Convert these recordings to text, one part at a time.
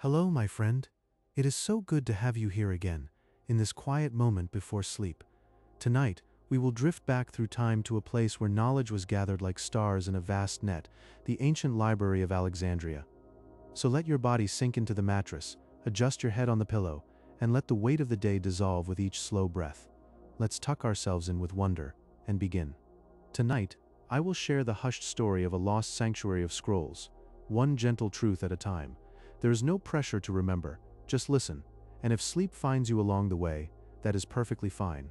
Hello, my friend. It is so good to have you here again, in this quiet moment before sleep. Tonight, we will drift back through time to a place where knowledge was gathered like stars in a vast net, the ancient Library of Alexandria. So let your body sink into the mattress, adjust your head on the pillow, and let the weight of the day dissolve with each slow breath. Let's tuck ourselves in with wonder and begin. Tonight, I will share the hushed story of a lost sanctuary of scrolls, one gentle truth at a time. There is no pressure to remember, just listen, and if sleep finds you along the way, that is perfectly fine.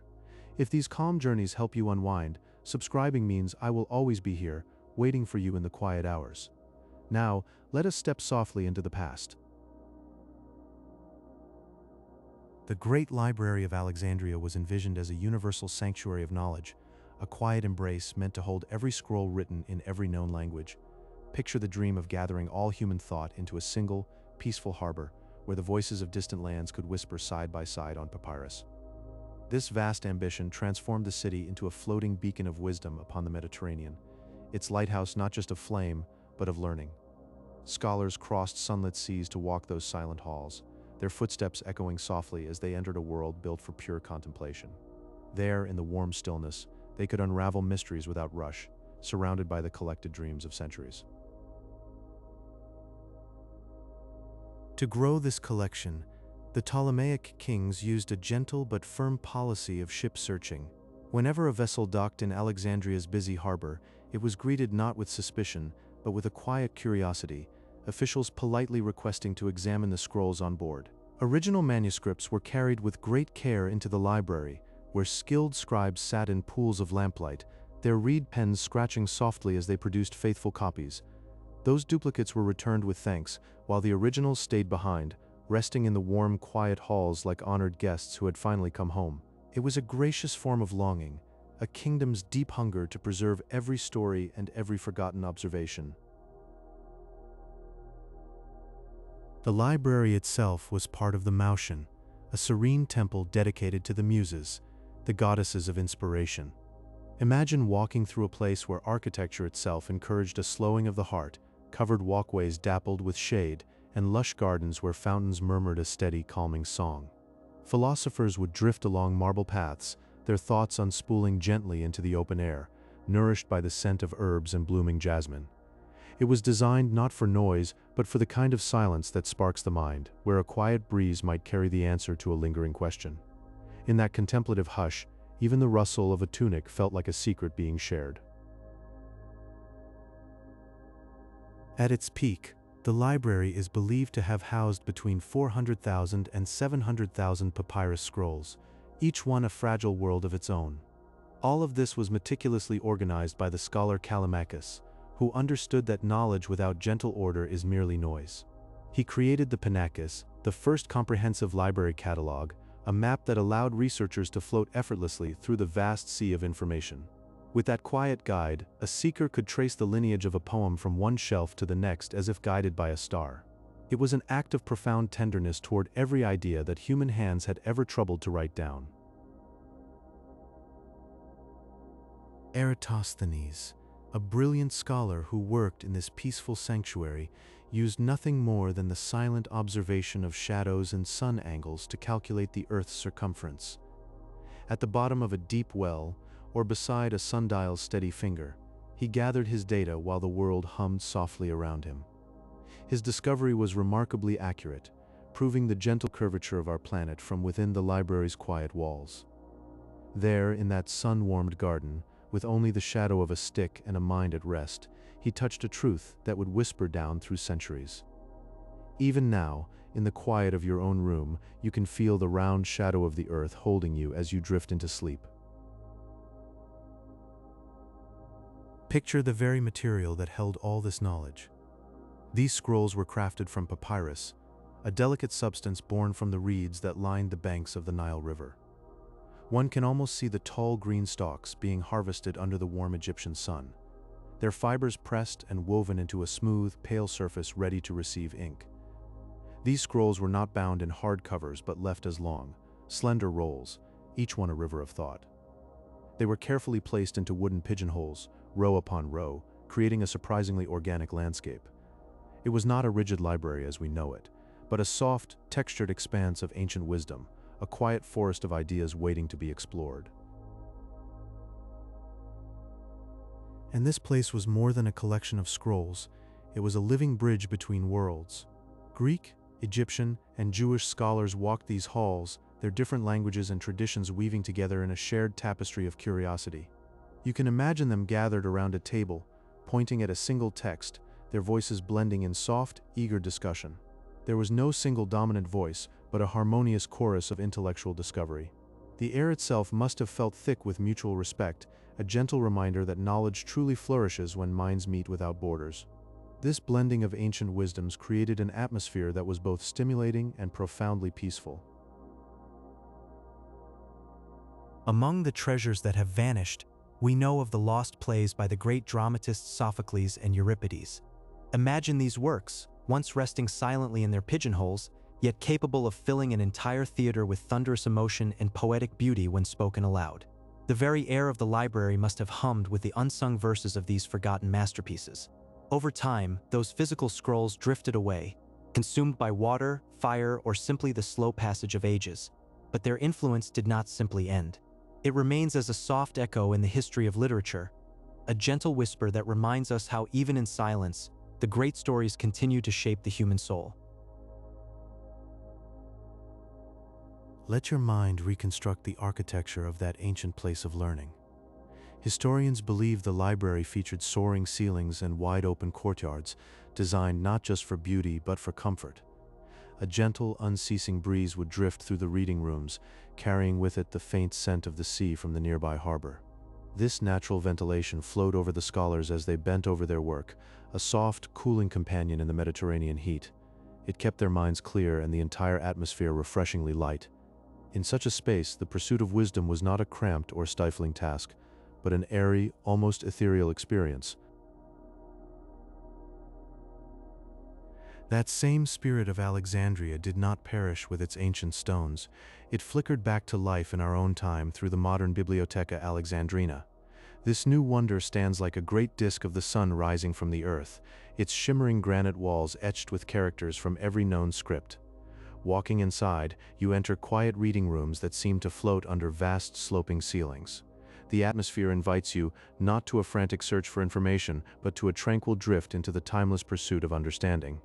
If these calm journeys help you unwind, subscribing means I will always be here, waiting for you in the quiet hours. Now, let us step softly into the past. The Great Library of Alexandria was envisioned as a universal sanctuary of knowledge, a quiet embrace meant to hold every scroll written in every known language. Picture the dream of gathering all human thought into a single, peaceful harbor, where the voices of distant lands could whisper side by side on papyrus. This vast ambition transformed the city into a floating beacon of wisdom upon the Mediterranean, its lighthouse not just of flame, but of learning. Scholars crossed sunlit seas to walk those silent halls, their footsteps echoing softly as they entered a world built for pure contemplation. There, in the warm stillness, they could unravel mysteries without rush, surrounded by the collected dreams of centuries. To grow this collection, the Ptolemaic kings used a gentle but firm policy of ship searching. Whenever a vessel docked in Alexandria's busy harbor, it was greeted not with suspicion, but with a quiet curiosity, officials politely requesting to examine the scrolls on board. Original manuscripts were carried with great care into the library, where skilled scribes sat in pools of lamplight, their reed pens scratching softly as they produced faithful copies. Those duplicates were returned with thanks, while the originals stayed behind, resting in the warm, quiet halls like honored guests who had finally come home. It was a gracious form of longing, a kingdom's deep hunger to preserve every story and every forgotten observation. The library itself was part of the Mouseion, a serene temple dedicated to the Muses, the goddesses of inspiration. Imagine walking through a place where architecture itself encouraged a slowing of the heart, covered walkways dappled with shade, and lush gardens where fountains murmured a steady, calming song. Philosophers would drift along marble paths, their thoughts unspooling gently into the open air, nourished by the scent of herbs and blooming jasmine. It was designed not for noise, but for the kind of silence that sparks the mind, where a quiet breeze might carry the answer to a lingering question. In that contemplative hush, even the rustle of a tunic felt like a secret being shared. At its peak, the library is believed to have housed between 400,000 and 700,000 papyrus scrolls, each one a fragile world of its own. All of this was meticulously organized by the scholar Ptolemaic, who understood that knowledge without gentle order is merely noise. He created the Papyrus, the first comprehensive library catalog, a map that allowed researchers to float effortlessly through the vast sea of information. With that quiet guide, a seeker could trace the lineage of a poem from one shelf to the next as if guided by a star. It was an act of profound tenderness toward every idea that human hands had ever troubled to write down. Eratosthenes, a brilliant scholar who worked in this peaceful sanctuary, used nothing more than the silent observation of shadows and sun angles to calculate the Earth's circumference. At the bottom of a deep well, or beside a sundial's steady finger, he gathered his data while the world hummed softly around him. His discovery was remarkably accurate, proving the gentle curvature of our planet from within the library's quiet walls. There, in that sun-warmed garden, with only the shadow of a stick and a mind at rest, he touched a truth that would whisper down through centuries. Even now, in the quiet of your own room, you can feel the round shadow of the earth holding you as you drift into sleep. Picture the very material that held all this knowledge. These scrolls were crafted from papyrus, a delicate substance born from the reeds that lined the banks of the Nile River. One can almost see the tall green stalks being harvested under the warm Egyptian sun, their fibers pressed and woven into a smooth, pale surface ready to receive ink. These scrolls were not bound in hard covers but left as long, slender rolls, each one a river of thought. They were carefully placed into wooden pigeonholes, row upon row, creating a surprisingly organic landscape. It was not a rigid library as we know it, but a soft, textured expanse of ancient wisdom, a quiet forest of ideas waiting to be explored. And this place was more than a collection of scrolls. It was a living bridge between worlds. Greek, Egyptian, and Jewish scholars walked these halls, their different languages and traditions weaving together in a shared tapestry of curiosity. You can imagine them gathered around a table, pointing at a single text, their voices blending in soft, eager discussion. There was no single dominant voice, but a harmonious chorus of intellectual discovery. The air itself must have felt thick with mutual respect, a gentle reminder that knowledge truly flourishes when minds meet without borders. This blending of ancient wisdoms created an atmosphere that was both stimulating and profoundly peaceful. Among the treasures that have vanished, we know of the lost plays by the great dramatists Sophocles and Euripides. Imagine these works, once resting silently in their pigeonholes, yet capable of filling an entire theater with thunderous emotion and poetic beauty when spoken aloud. The very air of the library must have hummed with the unsung verses of these forgotten masterpieces. Over time, those physical scrolls drifted away, consumed by water, fire, or simply the slow passage of ages. But their influence did not simply end. It remains as a soft echo in the history of literature, a gentle whisper that reminds us how even in silence, the great stories continue to shape the human soul. Let your mind reconstruct the architecture of that ancient place of learning. Historians believe the library featured soaring ceilings and wide-open courtyards, designed not just for beauty but for comfort. A gentle, unceasing breeze would drift through the reading rooms, carrying with it the faint scent of the sea from the nearby harbor. This natural ventilation flowed over the scholars as they bent over their work, a soft, cooling companion in the Mediterranean heat. It kept their minds clear and the entire atmosphere refreshingly light. In such a space, the pursuit of wisdom was not a cramped or stifling task, but an airy, almost ethereal experience. That same spirit of Alexandria did not perish with its ancient stones. It flickered back to life in our own time through the modern Bibliotheca Alexandrina. This new wonder stands like a great disk of the sun rising from the earth, its shimmering granite walls etched with characters from every known script. Walking inside, you enter quiet reading rooms that seem to float under vast sloping ceilings. The atmosphere invites you not to a frantic search for information, but to a tranquil drift into the timeless pursuit of understanding.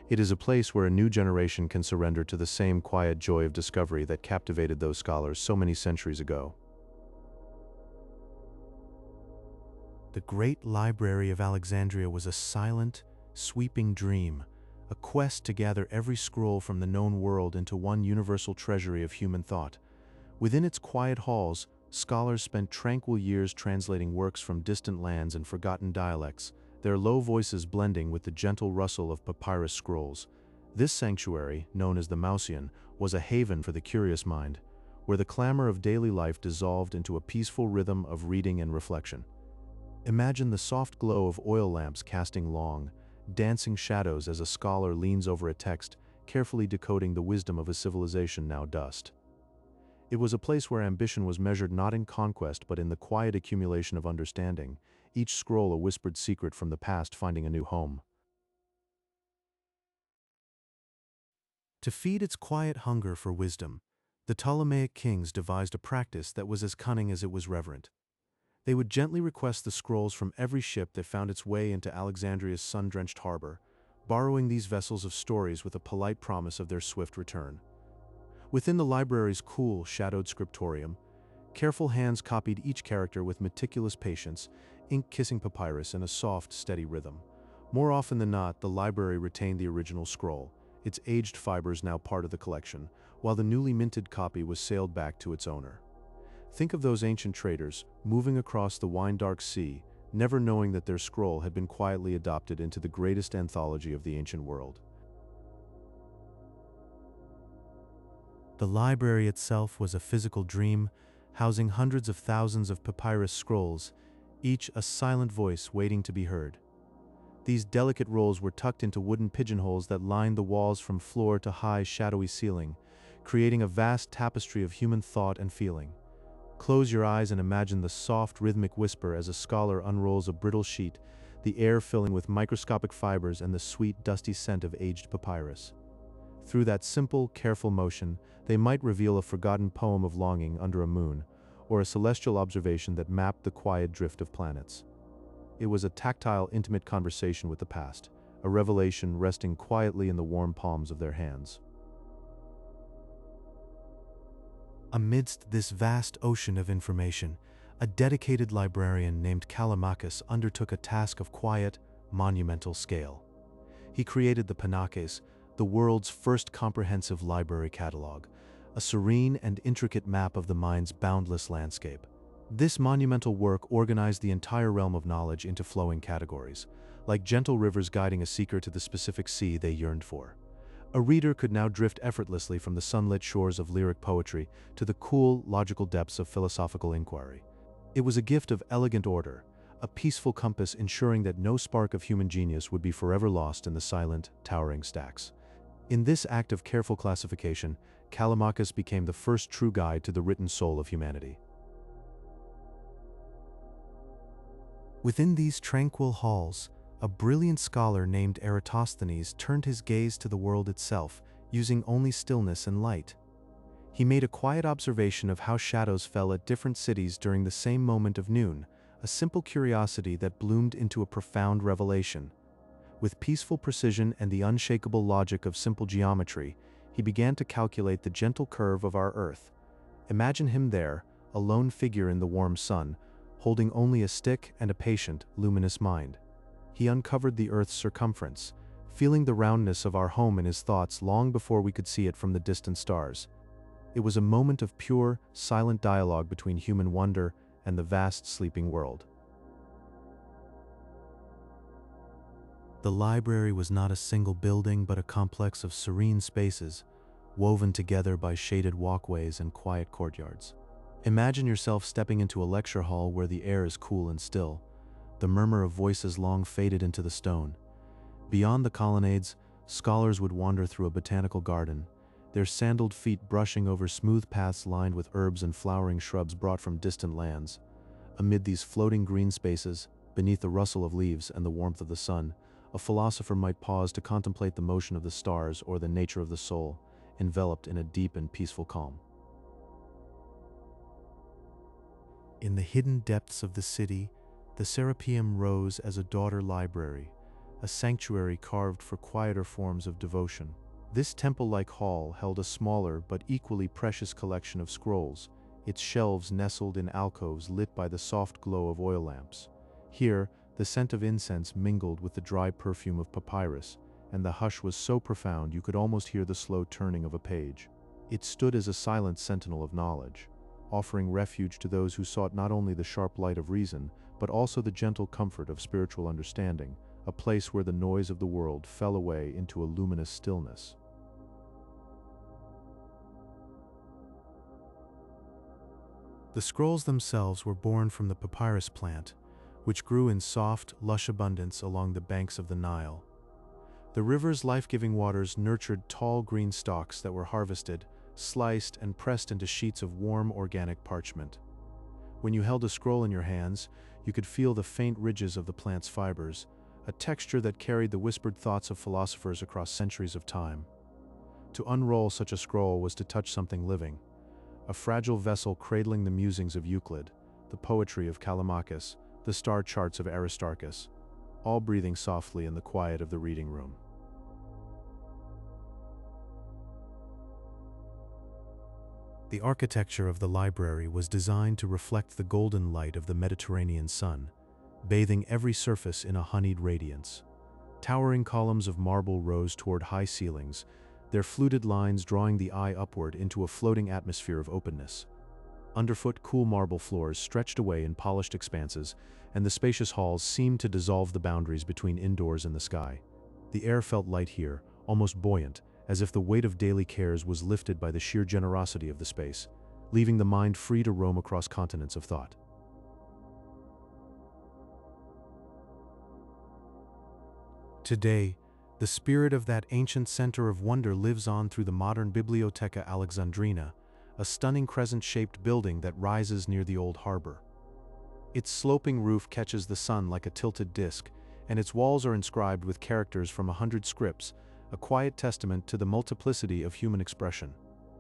It is a place where a new generation can surrender to the same quiet joy of discovery that captivated those scholars so many centuries ago. The Great Library of Alexandria was a silent, sweeping dream, a quest to gather every scroll from the known world into one universal treasury of human thought. Within its quiet halls, scholars spent tranquil years translating works from distant lands and forgotten dialects, their low voices blending with the gentle rustle of papyrus scrolls. This sanctuary, known as the Mouseion, was a haven for the curious mind, where the clamor of daily life dissolved into a peaceful rhythm of reading and reflection. Imagine the soft glow of oil lamps casting long, dancing shadows as a scholar leans over a text, carefully decoding the wisdom of a civilization now dust. It was a place where ambition was measured not in conquest but in the quiet accumulation of understanding, each scroll a whispered secret from the past finding a new home. To feed its quiet hunger for wisdom, the Ptolemaic kings devised a practice that was as cunning as it was reverent. They would gently request the scrolls from every ship that found its way into Alexandria's sun-drenched harbor, borrowing these vessels of stories with a polite promise of their swift return. Within the library's cool, shadowed scriptorium, careful hands copied each character with meticulous patience, ink-kissing papyrus in a soft, steady rhythm. More often than not, the library retained the original scroll, its aged fibers now part of the collection, while the newly minted copy was sailed back to its owner. Think of those ancient traders, moving across the wine-dark sea, never knowing that their scroll had been quietly adopted into the greatest anthology of the ancient world. The library itself was a physical dream, housing hundreds of thousands of papyrus scrolls, each a silent voice waiting to be heard. These delicate rolls were tucked into wooden pigeonholes that lined the walls from floor to high, shadowy ceiling, creating a vast tapestry of human thought and feeling. Close your eyes and imagine the soft, rhythmic whisper as a scholar unrolls a brittle sheet, the air filling with microscopic fibers and the sweet, dusty scent of aged papyrus. Through that simple, careful motion, they might reveal a forgotten poem of longing under a moon, or a celestial observation that mapped the quiet drift of planets. It was a tactile, intimate conversation with the past, a revelation resting quietly in the warm palms of their hands. Amidst this vast ocean of information, a dedicated librarian named Callimachus undertook a task of quiet, monumental scale. He created the Ptolemaic, the world's first comprehensive library catalog, a serene and intricate map of the mind's boundless landscape. This monumental work organized the entire realm of knowledge into flowing categories, like gentle rivers guiding a seeker to the specific sea they yearned for. A reader could now drift effortlessly from the sunlit shores of lyric poetry to the cool, logical depths of philosophical inquiry. It was a gift of elegant order, a peaceful compass ensuring that no spark of human genius would be forever lost in the silent, towering stacks. In this act of careful classification, Callimachus became the first true guide to the written soul of humanity. Within these tranquil halls, a brilliant scholar named Eratosthenes turned his gaze to the world itself, using only stillness and light. He made a quiet observation of how shadows fell at different cities during the same moment of noon, a simple curiosity that bloomed into a profound revelation. With peaceful precision and the unshakable logic of simple geometry, he began to calculate the gentle curve of our Earth. Imagine him there, a lone figure in the warm sun, holding only a stick and a patient, luminous mind. He uncovered the Earth's circumference, feeling the roundness of our home in his thoughts long before we could see it from the distant stars. It was a moment of pure, silent dialogue between human wonder and the vast sleeping world. The library was not a single building but a complex of serene spaces, woven together by shaded walkways and quiet courtyards. Imagine yourself stepping into a lecture hall where the air is cool and still, the murmur of voices long faded into the stone. Beyond the colonnades, scholars would wander through a botanical garden, their sandaled feet brushing over smooth paths lined with herbs and flowering shrubs brought from distant lands. Amid these floating green spaces, beneath the rustle of leaves and the warmth of the sun, a philosopher might pause to contemplate the motion of the stars or the nature of the soul, enveloped in a deep and peaceful calm. In the hidden depths of the city, the Serapeum rose as a daughter library, a sanctuary carved for quieter forms of devotion. This temple-like hall held a smaller but equally precious collection of scrolls, its shelves nestled in alcoves lit by the soft glow of oil lamps. Here, the scent of incense mingled with the dry perfume of papyrus, and the hush was so profound you could almost hear the slow turning of a page. It stood as a silent sentinel of knowledge, offering refuge to those who sought not only the sharp light of reason, but also the gentle comfort of spiritual understanding, a place where the noise of the world fell away into a luminous stillness. The scrolls themselves were born from the papyrus plant, which grew in soft, lush abundance along the banks of the Nile. The river's life-giving waters nurtured tall green stalks that were harvested, sliced, and pressed into sheets of warm, organic parchment. When you held a scroll in your hands, you could feel the faint ridges of the plant's fibers, a texture that carried the whispered thoughts of philosophers across centuries of time. To unroll such a scroll was to touch something living, a fragile vessel cradling the musings of Euclid, the poetry of Callimachus, the star charts of Aristarchus, all breathing softly in the quiet of the reading room. The architecture of the library was designed to reflect the golden light of the Mediterranean sun, bathing every surface in a honeyed radiance. Towering columns of marble rose toward high ceilings, their fluted lines drawing the eye upward into a floating atmosphere of openness. Underfoot, cool marble floors stretched away in polished expanses, and the spacious halls seemed to dissolve the boundaries between indoors and the sky. The air felt light here, almost buoyant, as if the weight of daily cares was lifted by the sheer generosity of the space, leaving the mind free to roam across continents of thought. Today, the spirit of that ancient center of wonder lives on through the modern Bibliotheca Alexandrina, a stunning crescent-shaped building that rises near the old harbor. Its sloping roof catches the sun like a tilted disc, and its walls are inscribed with characters from 100 scripts, a quiet testament to the multiplicity of human expression.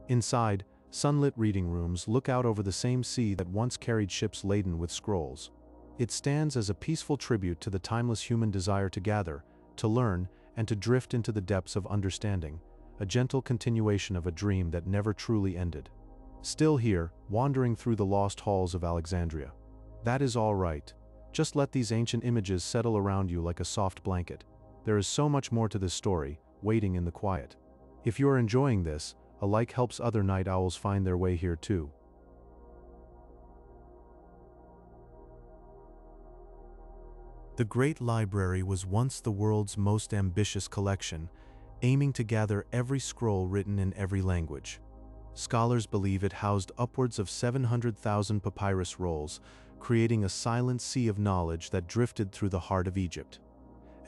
Inside, sunlit reading rooms look out over the same sea that once carried ships laden with scrolls. It stands as a peaceful tribute to the timeless human desire to gather, to learn, and to drift into the depths of understanding, a gentle continuation of a dream that never truly ended. Still here, wandering through the lost halls of Alexandria. That is all right. Just let these ancient images settle around you like a soft blanket. There is so much more to this story, waiting in the quiet. If you are enjoying this, a like helps other night owls find their way here too. The Great Library was once the world's most ambitious collection, aiming to gather every scroll written in every language. Scholars believe it housed upwards of 700,000 papyrus rolls, creating a silent sea of knowledge that drifted through the heart of Egypt.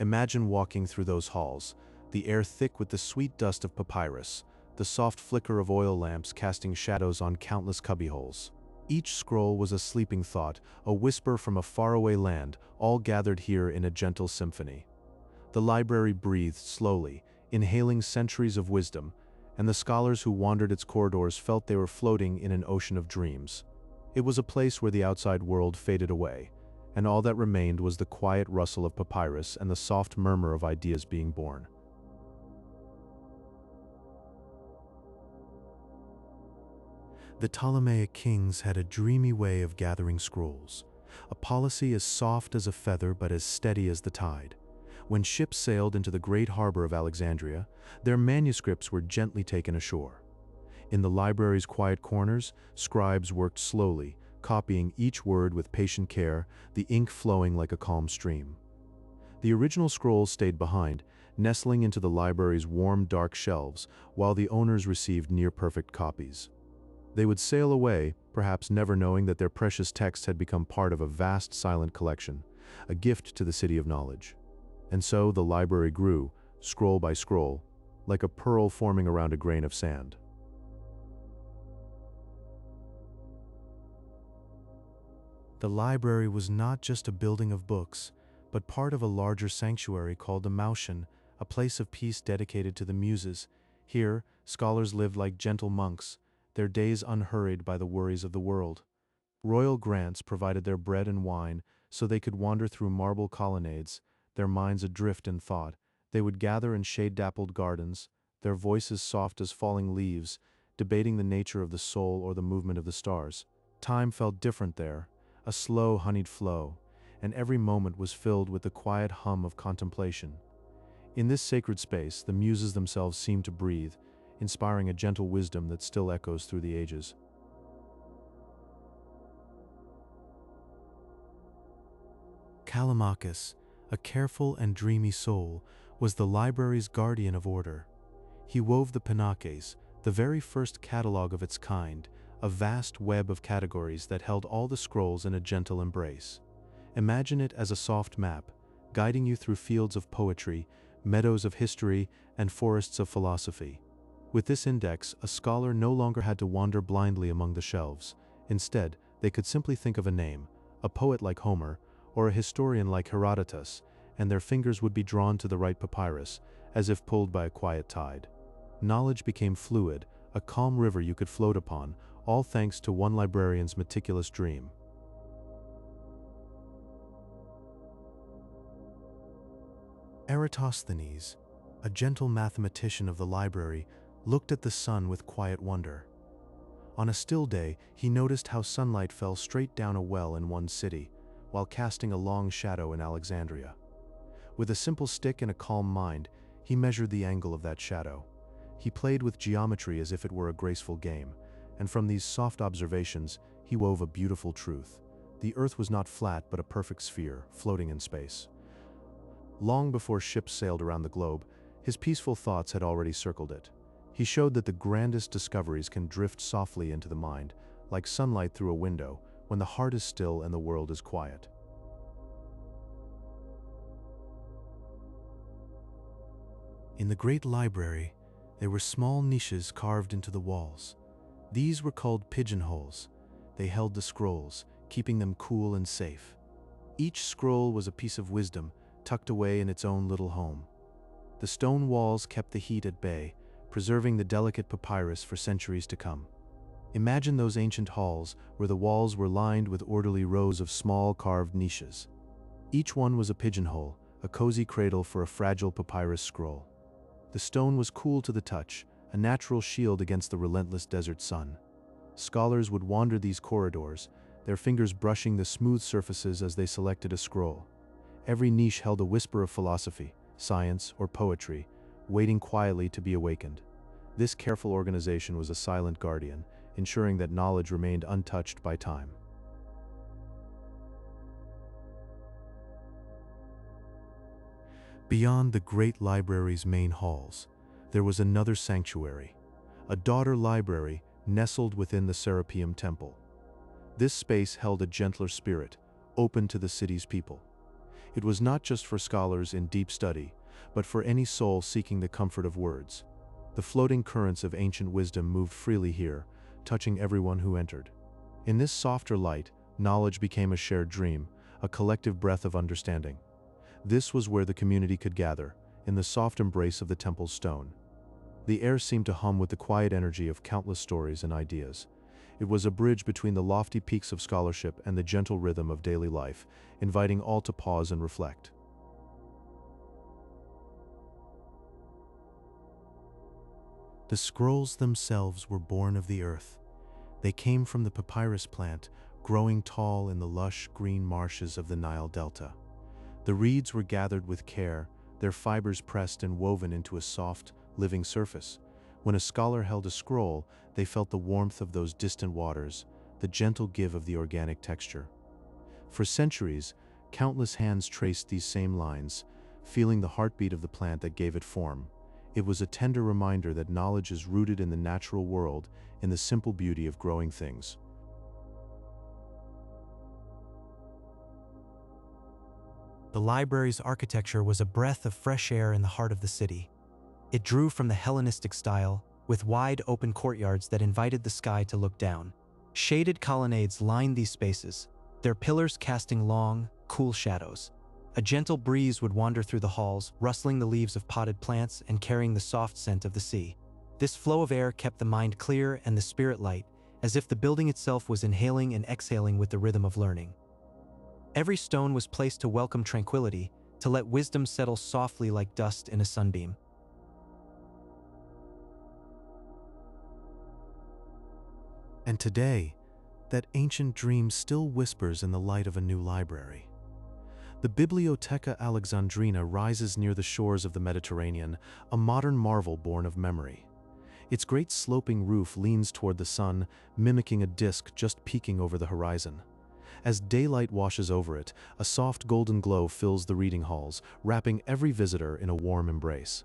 Imagine walking through those halls, the air thick with the sweet dust of papyrus, the soft flicker of oil lamps casting shadows on countless cubbyholes. Each scroll was a sleeping thought, a whisper from a faraway land, all gathered here in a gentle symphony. The library breathed slowly, inhaling centuries of wisdom, and the scholars who wandered its corridors felt they were floating in an ocean of dreams. It was a place where the outside world faded away, and all that remained was the quiet rustle of papyrus and the soft murmur of ideas being born. The Ptolemaic kings had a dreamy way of gathering scrolls, a policy as soft as a feather but as steady as the tide. When ships sailed into the great harbor of Alexandria, their manuscripts were gently taken ashore. In the library's quiet corners, scribes worked slowly, copying each word with patient care, the ink flowing like a calm stream. The original scrolls stayed behind, nestling into the library's warm, dark shelves, while the owners received near-perfect copies. They would sail away, perhaps never knowing that their precious texts had become part of a vast silent collection, a gift to the city of knowledge. And so the library grew, scroll by scroll, like a pearl forming around a grain of sand. The library was not just a building of books, but part of a larger sanctuary called the Mouseion, a place of peace dedicated to the muses. Here, scholars lived like gentle monks, their days unhurried by the worries of the world. Royal grants provided their bread and wine so they could wander through marble colonnades, their minds adrift in thought. They would gather in shade-dappled gardens, their voices soft as falling leaves, debating the nature of the soul or the movement of the stars. Time felt different there, a slow, honeyed flow, and every moment was filled with the quiet hum of contemplation. In this sacred space, the muses themselves seemed to breathe, inspiring a gentle wisdom that still echoes through the ages. Callimachus, a careful and dreamy soul, was the library's guardian of order. He wove the Ptolemaics, the very first catalog of its kind, a vast web of categories that held all the scrolls in a gentle embrace. Imagine it as a soft map, guiding you through fields of poetry, meadows of history, and forests of philosophy. With this index, a scholar no longer had to wander blindly among the shelves. Instead, they could simply think of a name, a poet like Homer, or a historian like Herodotus, and their fingers would be drawn to the right papyrus, as if pulled by a quiet tide. Knowledge became fluid, a calm river you could float upon, all thanks to one librarian's meticulous dream. Eratosthenes, a gentle mathematician of the library, looked at the sun with quiet wonder. On a still day, he noticed how sunlight fell straight down a well in one city, while casting a long shadow in Alexandria. With a simple stick and a calm mind, he measured the angle of that shadow. He played with geometry as if it were a graceful game, and from these soft observations, he wove a beautiful truth. The Earth was not flat but a perfect sphere, floating in space. Long before ships sailed around the globe, his peaceful thoughts had already circled it. He showed that the grandest discoveries can drift softly into the mind, like sunlight through a window, when the heart is still and the world is quiet. In the Great Library, there were small niches carved into the walls. These were called pigeonholes. They held the scrolls, keeping them cool and safe. Each scroll was a piece of wisdom, tucked away in its own little home. The stone walls kept the heat at bay, preserving the delicate papyrus for centuries to come. Imagine those ancient halls where the walls were lined with orderly rows of small carved niches. Each one was a pigeonhole, a cozy cradle for a fragile papyrus scroll. The stone was cool to the touch, a natural shield against the relentless desert sun. Scholars would wander these corridors, their fingers brushing the smooth surfaces as they selected a scroll. Every niche held a whisper of philosophy, science, or poetry, waiting quietly to be awakened. This careful organization was a silent guardian, ensuring that knowledge remained untouched by time. Beyond the Great Library's main halls, there was another sanctuary, a daughter library nestled within the Serapeum Temple. This space held a gentler spirit, open to the city's people. It was not just for scholars in deep study, but for any soul seeking the comfort of words. The floating currents of ancient wisdom moved freely here, touching everyone who entered. In this softer light, knowledge became a shared dream, a collective breath of understanding. This was where the community could gather, in the soft embrace of the temple's stone. The air seemed to hum with the quiet energy of countless stories and ideas. It was a bridge between the lofty peaks of scholarship and the gentle rhythm of daily life, inviting all to pause and reflect. The scrolls themselves were born of the earth. They came from the papyrus plant, growing tall in the lush green marshes of the Nile Delta. The reeds were gathered with care, their fibers pressed and woven into a soft, living surface. When a scholar held a scroll, they felt the warmth of those distant waters, the gentle give of the organic texture. For centuries, countless hands traced these same lines, feeling the heartbeat of the plant that gave it form. It was a tender reminder that knowledge is rooted in the natural world, in the simple beauty of growing things. The library's architecture was a breath of fresh air in the heart of the city. It drew from the Hellenistic style, with wide open courtyards that invited the sky to look down. Shaded colonnades lined these spaces, their pillars casting long, cool shadows. A gentle breeze would wander through the halls, rustling the leaves of potted plants and carrying the soft scent of the sea. This flow of air kept the mind clear and the spirit light, as if the building itself was inhaling and exhaling with the rhythm of learning. Every stone was placed to welcome tranquility, to let wisdom settle softly like dust in a sunbeam. And today, that ancient dream still whispers in the light of a new library. The Bibliotheca Alexandrina rises near the shores of the Mediterranean, a modern marvel born of memory. Its great sloping roof leans toward the sun, mimicking a disk just peeking over the horizon. As daylight washes over it, a soft golden glow fills the reading halls, wrapping every visitor in a warm embrace.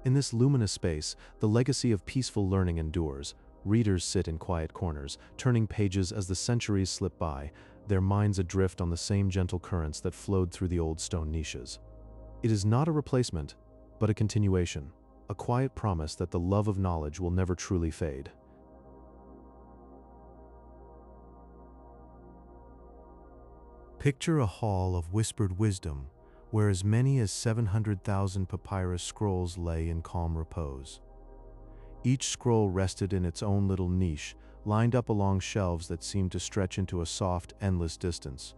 In this luminous space, the legacy of peaceful learning endures. Readers sit in quiet corners, turning pages as the centuries slip by, their minds adrift on the same gentle currents that flowed through the old stone niches. It is not a replacement, but a continuation, a quiet promise that the love of knowledge will never truly fade. Picture a hall of whispered wisdom, where as many as 700,000 papyrus scrolls lay in calm repose. Each scroll rested in its own little niche, lined up along shelves that seemed to stretch into a soft, endless distance.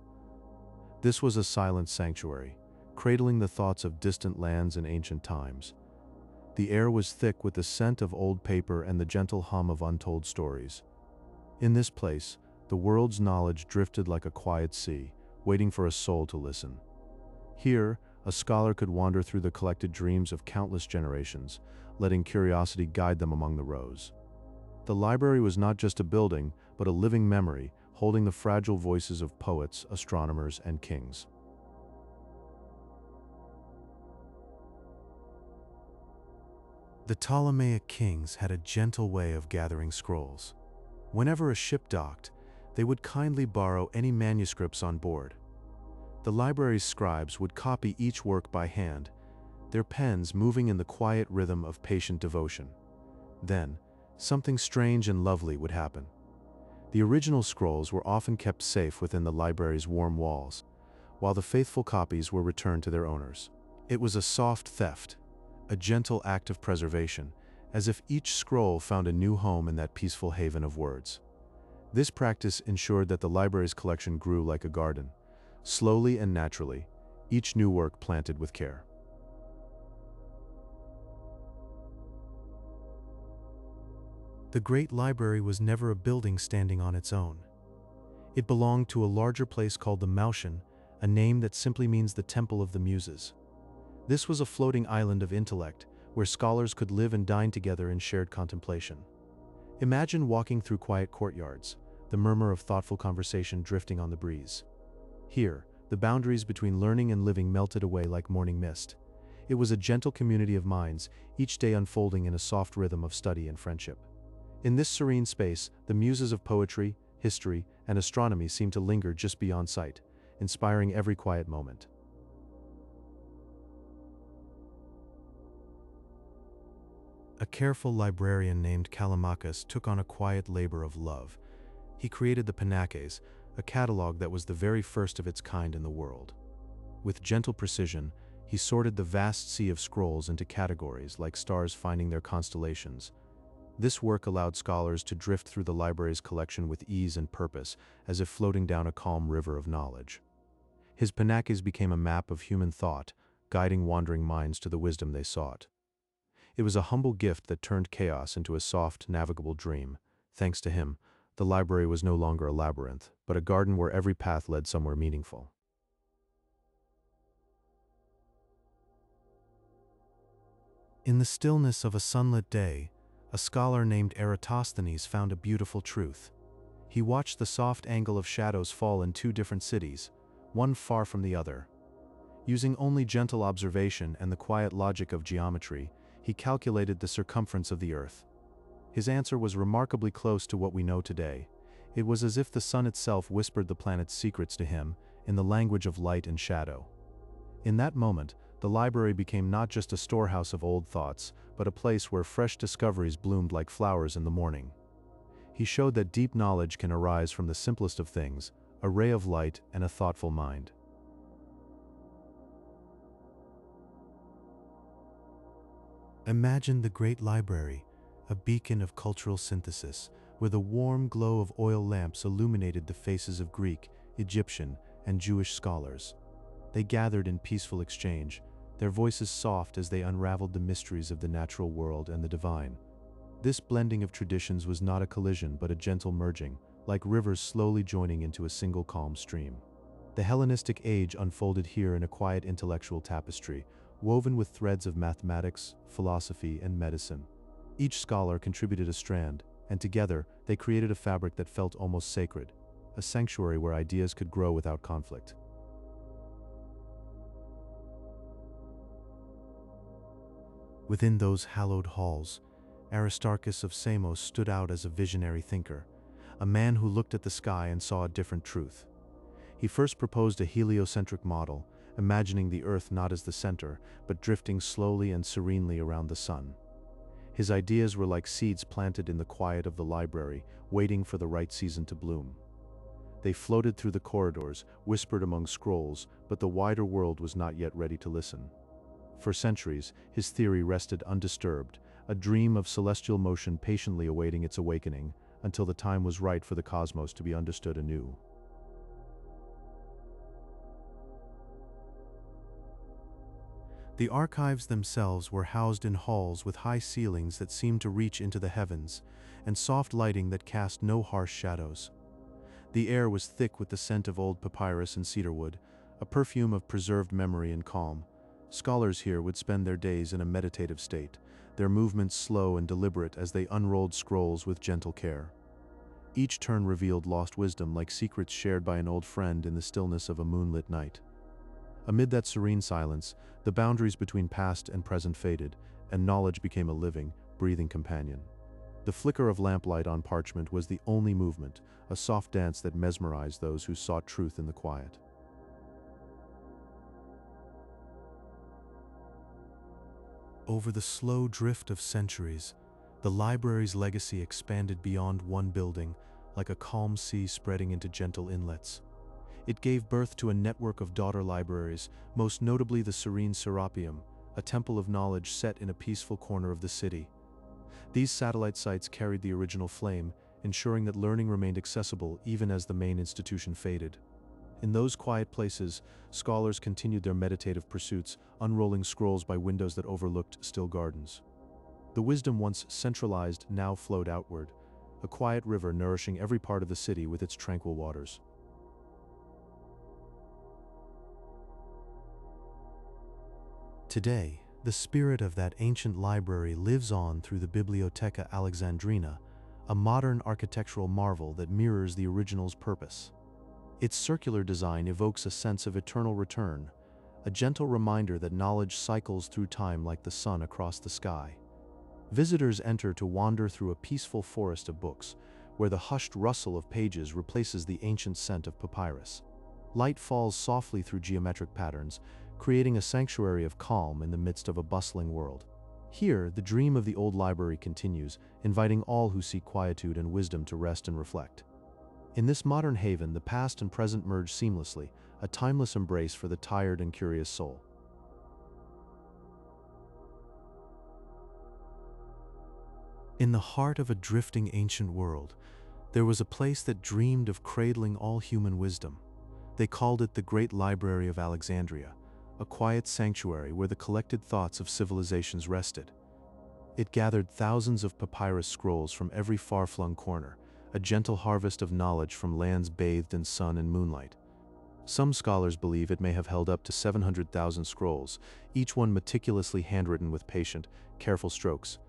This was a silent sanctuary, cradling the thoughts of distant lands and ancient times. The air was thick with the scent of old paper and the gentle hum of untold stories. In this place, the world's knowledge drifted like a quiet sea, waiting for a soul to listen. Here, a scholar could wander through the collected dreams of countless generations, letting curiosity guide them among the rows. The library was not just a building, but a living memory, holding the fragile voices of poets, astronomers, and kings. The Ptolemaic kings had a gentle way of gathering scrolls. Whenever a ship docked, they would kindly borrow any manuscripts on board. The library's scribes would copy each work by hand, their pens moving in the quiet rhythm of patient devotion. Then, something strange and lovely would happen. The original scrolls were often kept safe within the library's warm walls, while the faithful copies were returned to their owners. It was a soft theft, a gentle act of preservation, as if each scroll found a new home in that peaceful haven of words. This practice ensured that the library's collection grew like a garden, slowly and naturally, each new work planted with care. The Great Library was never a building standing on its own. It belonged to a larger place called the Mouseion, a name that simply means the Temple of the Muses. This was a floating island of intellect, where scholars could live and dine together in shared contemplation. Imagine walking through quiet courtyards, the murmur of thoughtful conversation drifting on the breeze. Here, the boundaries between learning and living melted away like morning mist. It was a gentle community of minds, each day unfolding in a soft rhythm of study and friendship. In this serene space, the muses of poetry, history, and astronomy seemed to linger just beyond sight, inspiring every quiet moment. A careful librarian named Callimachus took on a quiet labor of love. He created the Ptolemaic, a catalog that was the very first of its kind in the world. With gentle precision, he sorted the vast sea of scrolls into categories like stars finding their constellations. This work allowed scholars to drift through the library's collection with ease and purpose, as if floating down a calm river of knowledge. His Ptolemaic became a map of human thought, guiding wandering minds to the wisdom they sought. It was a humble gift that turned chaos into a soft, navigable dream. Thanks to him, the library was no longer a labyrinth, but a garden where every path led somewhere meaningful. In the stillness of a sunlit day, a scholar named Eratosthenes found a beautiful truth. He watched the soft angle of shadows fall in two different cities, one far from the other. Using only gentle observation and the quiet logic of geometry, he calculated the circumference of the Earth. His answer was remarkably close to what we know today. It was as if the sun itself whispered the planet's secrets to him in the language of light and shadow. In that moment, the library became not just a storehouse of old thoughts, but a place where fresh discoveries bloomed like flowers in the morning. He showed that deep knowledge can arise from the simplest of things, a ray of light and a thoughtful mind. Imagine the Great Library, a beacon of cultural synthesis, where the warm glow of oil lamps illuminated the faces of Greek, Egyptian, and Jewish scholars. They gathered in peaceful exchange, their voices soft as they unraveled the mysteries of the natural world and the divine. This blending of traditions was not a collision but a gentle merging, like rivers slowly joining into a single calm stream. The Hellenistic age unfolded here in a quiet intellectual tapestry, woven with threads of mathematics, philosophy, and medicine. Each scholar contributed a strand, and together they created a fabric that felt almost sacred, a sanctuary where ideas could grow without conflict. Within those hallowed halls, Aristarchus of Samos stood out as a visionary thinker, a man who looked at the sky and saw a different truth. He first proposed a heliocentric model, imagining the Earth not as the center, but drifting slowly and serenely around the sun. His ideas were like seeds planted in the quiet of the library, waiting for the right season to bloom. They floated through the corridors, whispered among scrolls, but the wider world was not yet ready to listen. For centuries, his theory rested undisturbed, a dream of celestial motion patiently awaiting its awakening, until the time was right for the cosmos to be understood anew. The archives themselves were housed in halls with high ceilings that seemed to reach into the heavens, and soft lighting that cast no harsh shadows. The air was thick with the scent of old papyrus and cedarwood, a perfume of preserved memory and calm. Scholars here would spend their days in a meditative state, their movements slow and deliberate as they unrolled scrolls with gentle care. Each turn revealed lost wisdom like secrets shared by an old friend in the stillness of a moonlit night. Amid that serene silence, the boundaries between past and present faded, and knowledge became a living, breathing companion. The flicker of lamplight on parchment was the only movement, a soft dance that mesmerized those who sought truth in the quiet. Over the slow drift of centuries, the library's legacy expanded beyond one building, like a calm sea spreading into gentle inlets. It gave birth to a network of daughter libraries, most notably the Serene Serapeum, a temple of knowledge set in a peaceful corner of the city. These satellite sites carried the original flame, ensuring that learning remained accessible even as the main institution faded. In those quiet places, scholars continued their meditative pursuits, unrolling scrolls by windows that overlooked still gardens. The wisdom once centralized now flowed outward, a quiet river nourishing every part of the city with its tranquil waters. Today, the spirit of that ancient library lives on through the Bibliotheca Alexandrina, a modern architectural marvel that mirrors the original's purpose. Its circular design evokes a sense of eternal return, a gentle reminder that knowledge cycles through time like the sun across the sky. Visitors enter to wander through a peaceful forest of books, where the hushed rustle of pages replaces the ancient scent of papyrus. Light falls softly through geometric patterns, creating a sanctuary of calm in the midst of a bustling world. Here, the dream of the old library continues, inviting all who seek quietude and wisdom to rest and reflect. In this modern haven, the past and present merge seamlessly, a timeless embrace for the tired and curious soul. In the heart of a drifting ancient world, there was a place that dreamed of cradling all human wisdom. They called it the Great Library of Alexandria, a quiet sanctuary where the collected thoughts of civilizations rested. It gathered thousands of papyrus scrolls from every far-flung corner, a gentle harvest of knowledge from lands bathed in sun and moonlight. Some scholars believe it may have held up to 700,000 scrolls, each one meticulously handwritten with patient, careful strokes.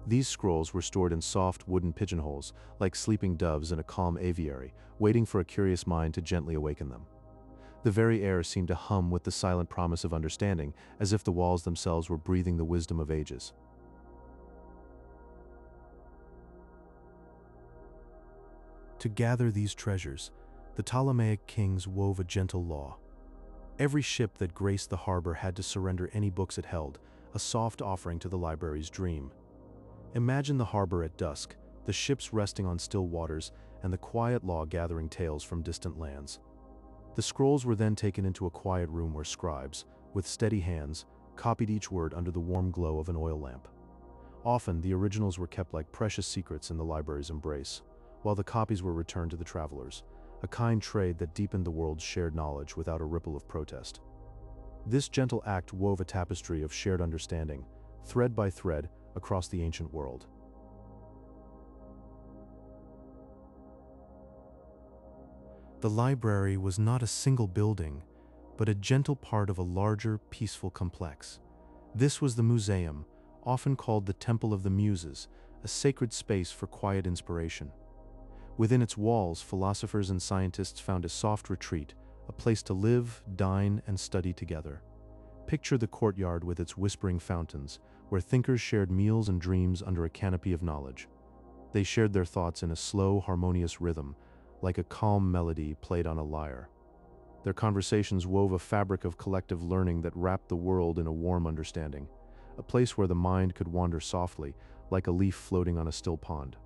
These scrolls were stored in soft wooden pigeonholes, like sleeping doves in a calm aviary, waiting for a curious mind to gently awaken them. The very air seemed to hum with the silent promise of understanding, as if the walls themselves were breathing the wisdom of ages. To gather these treasures, the Ptolemaic kings wove a gentle law. Every ship that graced the harbor had to surrender any books it held, a soft offering to the library's dream. Imagine the harbor at dusk, the ships resting on still waters, and the quiet law gathering tales from distant lands. The scrolls were then taken into a quiet room where scribes, with steady hands, copied each word under the warm glow of an oil lamp. Often, the originals were kept like precious secrets in the library's embrace, while the copies were returned to the travelers, a kind trade that deepened the world's shared knowledge without a ripple of protest. This gentle act wove a tapestry of shared understanding, thread by thread, across the ancient world. The library was not a single building, but a gentle part of a larger, peaceful complex. This was the Mouseion, often called the Temple of the Muses, a sacred space for quiet inspiration. Within its walls, philosophers and scientists found a soft retreat, a place to live, dine, and study together. Picture the courtyard with its whispering fountains, where thinkers shared meals and dreams under a canopy of knowledge. They shared their thoughts in a slow, harmonious rhythm, like a calm melody played on a lyre. Their conversations wove a fabric of collective learning that wrapped the world in a warm understanding, a place where the mind could wander softly, like a leaf floating on a still pond.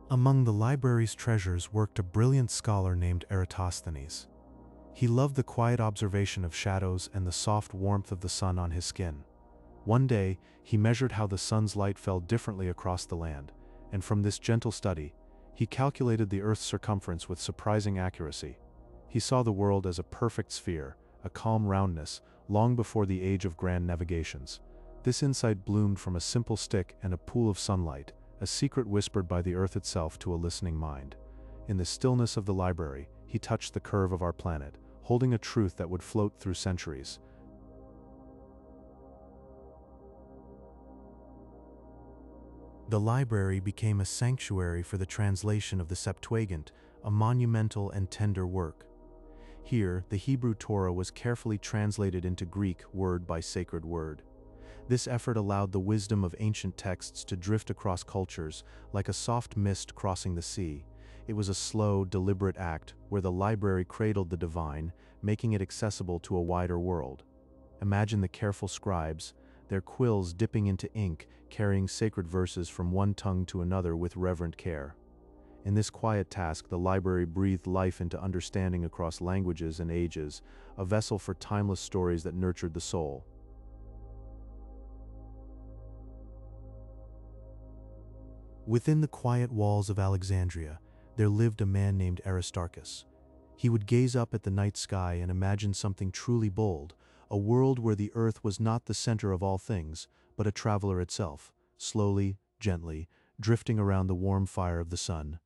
Among the library's treasures worked a brilliant scholar named Eratosthenes. He loved the quiet observation of shadows and the soft warmth of the sun on his skin. One day, he measured how the sun's light fell differently across the land, and from this gentle study, he calculated the Earth's circumference with surprising accuracy. He saw the world as a perfect sphere, a calm roundness, long before the age of grand navigations. This insight bloomed from a simple stick and a pool of sunlight, a secret whispered by the Earth itself to a listening mind. In the stillness of the library, he touched the curve of our planet, holding a truth that would float through centuries. The library became a sanctuary for the translation of the Septuagint, a monumental and tender work. Here, the Hebrew Torah was carefully translated into Greek word by sacred word. This effort allowed the wisdom of ancient texts to drift across cultures like a soft mist crossing the sea. It was a slow, deliberate act where the library cradled the divine, making it accessible to a wider world. Imagine the careful scribes, their quills dipping into ink, carrying sacred verses from one tongue to another with reverent care. In this quiet task, the library breathed life into understanding across languages and ages, a vessel for timeless stories that nurtured the soul. Within the quiet walls of Alexandria, there lived a man named Aristarchus. He would gaze up at the night sky and imagine something truly bold, a world where the earth was not the center of all things, but a traveler itself, slowly, gently, drifting around the warm fire of the sun.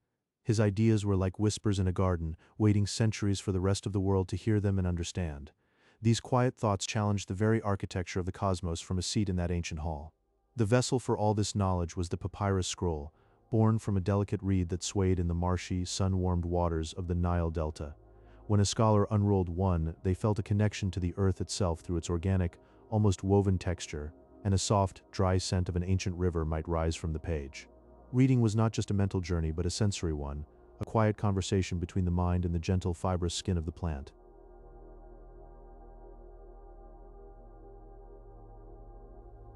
His ideas were like whispers in a garden, waiting centuries for the rest of the world to hear them and understand. These quiet thoughts challenged the very architecture of the cosmos from a seat in that ancient hall. The vessel for all this knowledge was the papyrus scroll, born from a delicate reed that swayed in the marshy, sun-warmed waters of the Nile Delta. When a scholar unrolled one, they felt a connection to the earth itself through its organic, almost woven texture, and a soft, dry scent of an ancient river might rise from the page. Reading was not just a mental journey, but a sensory one, a quiet conversation between the mind and the gentle, fibrous skin of the plant.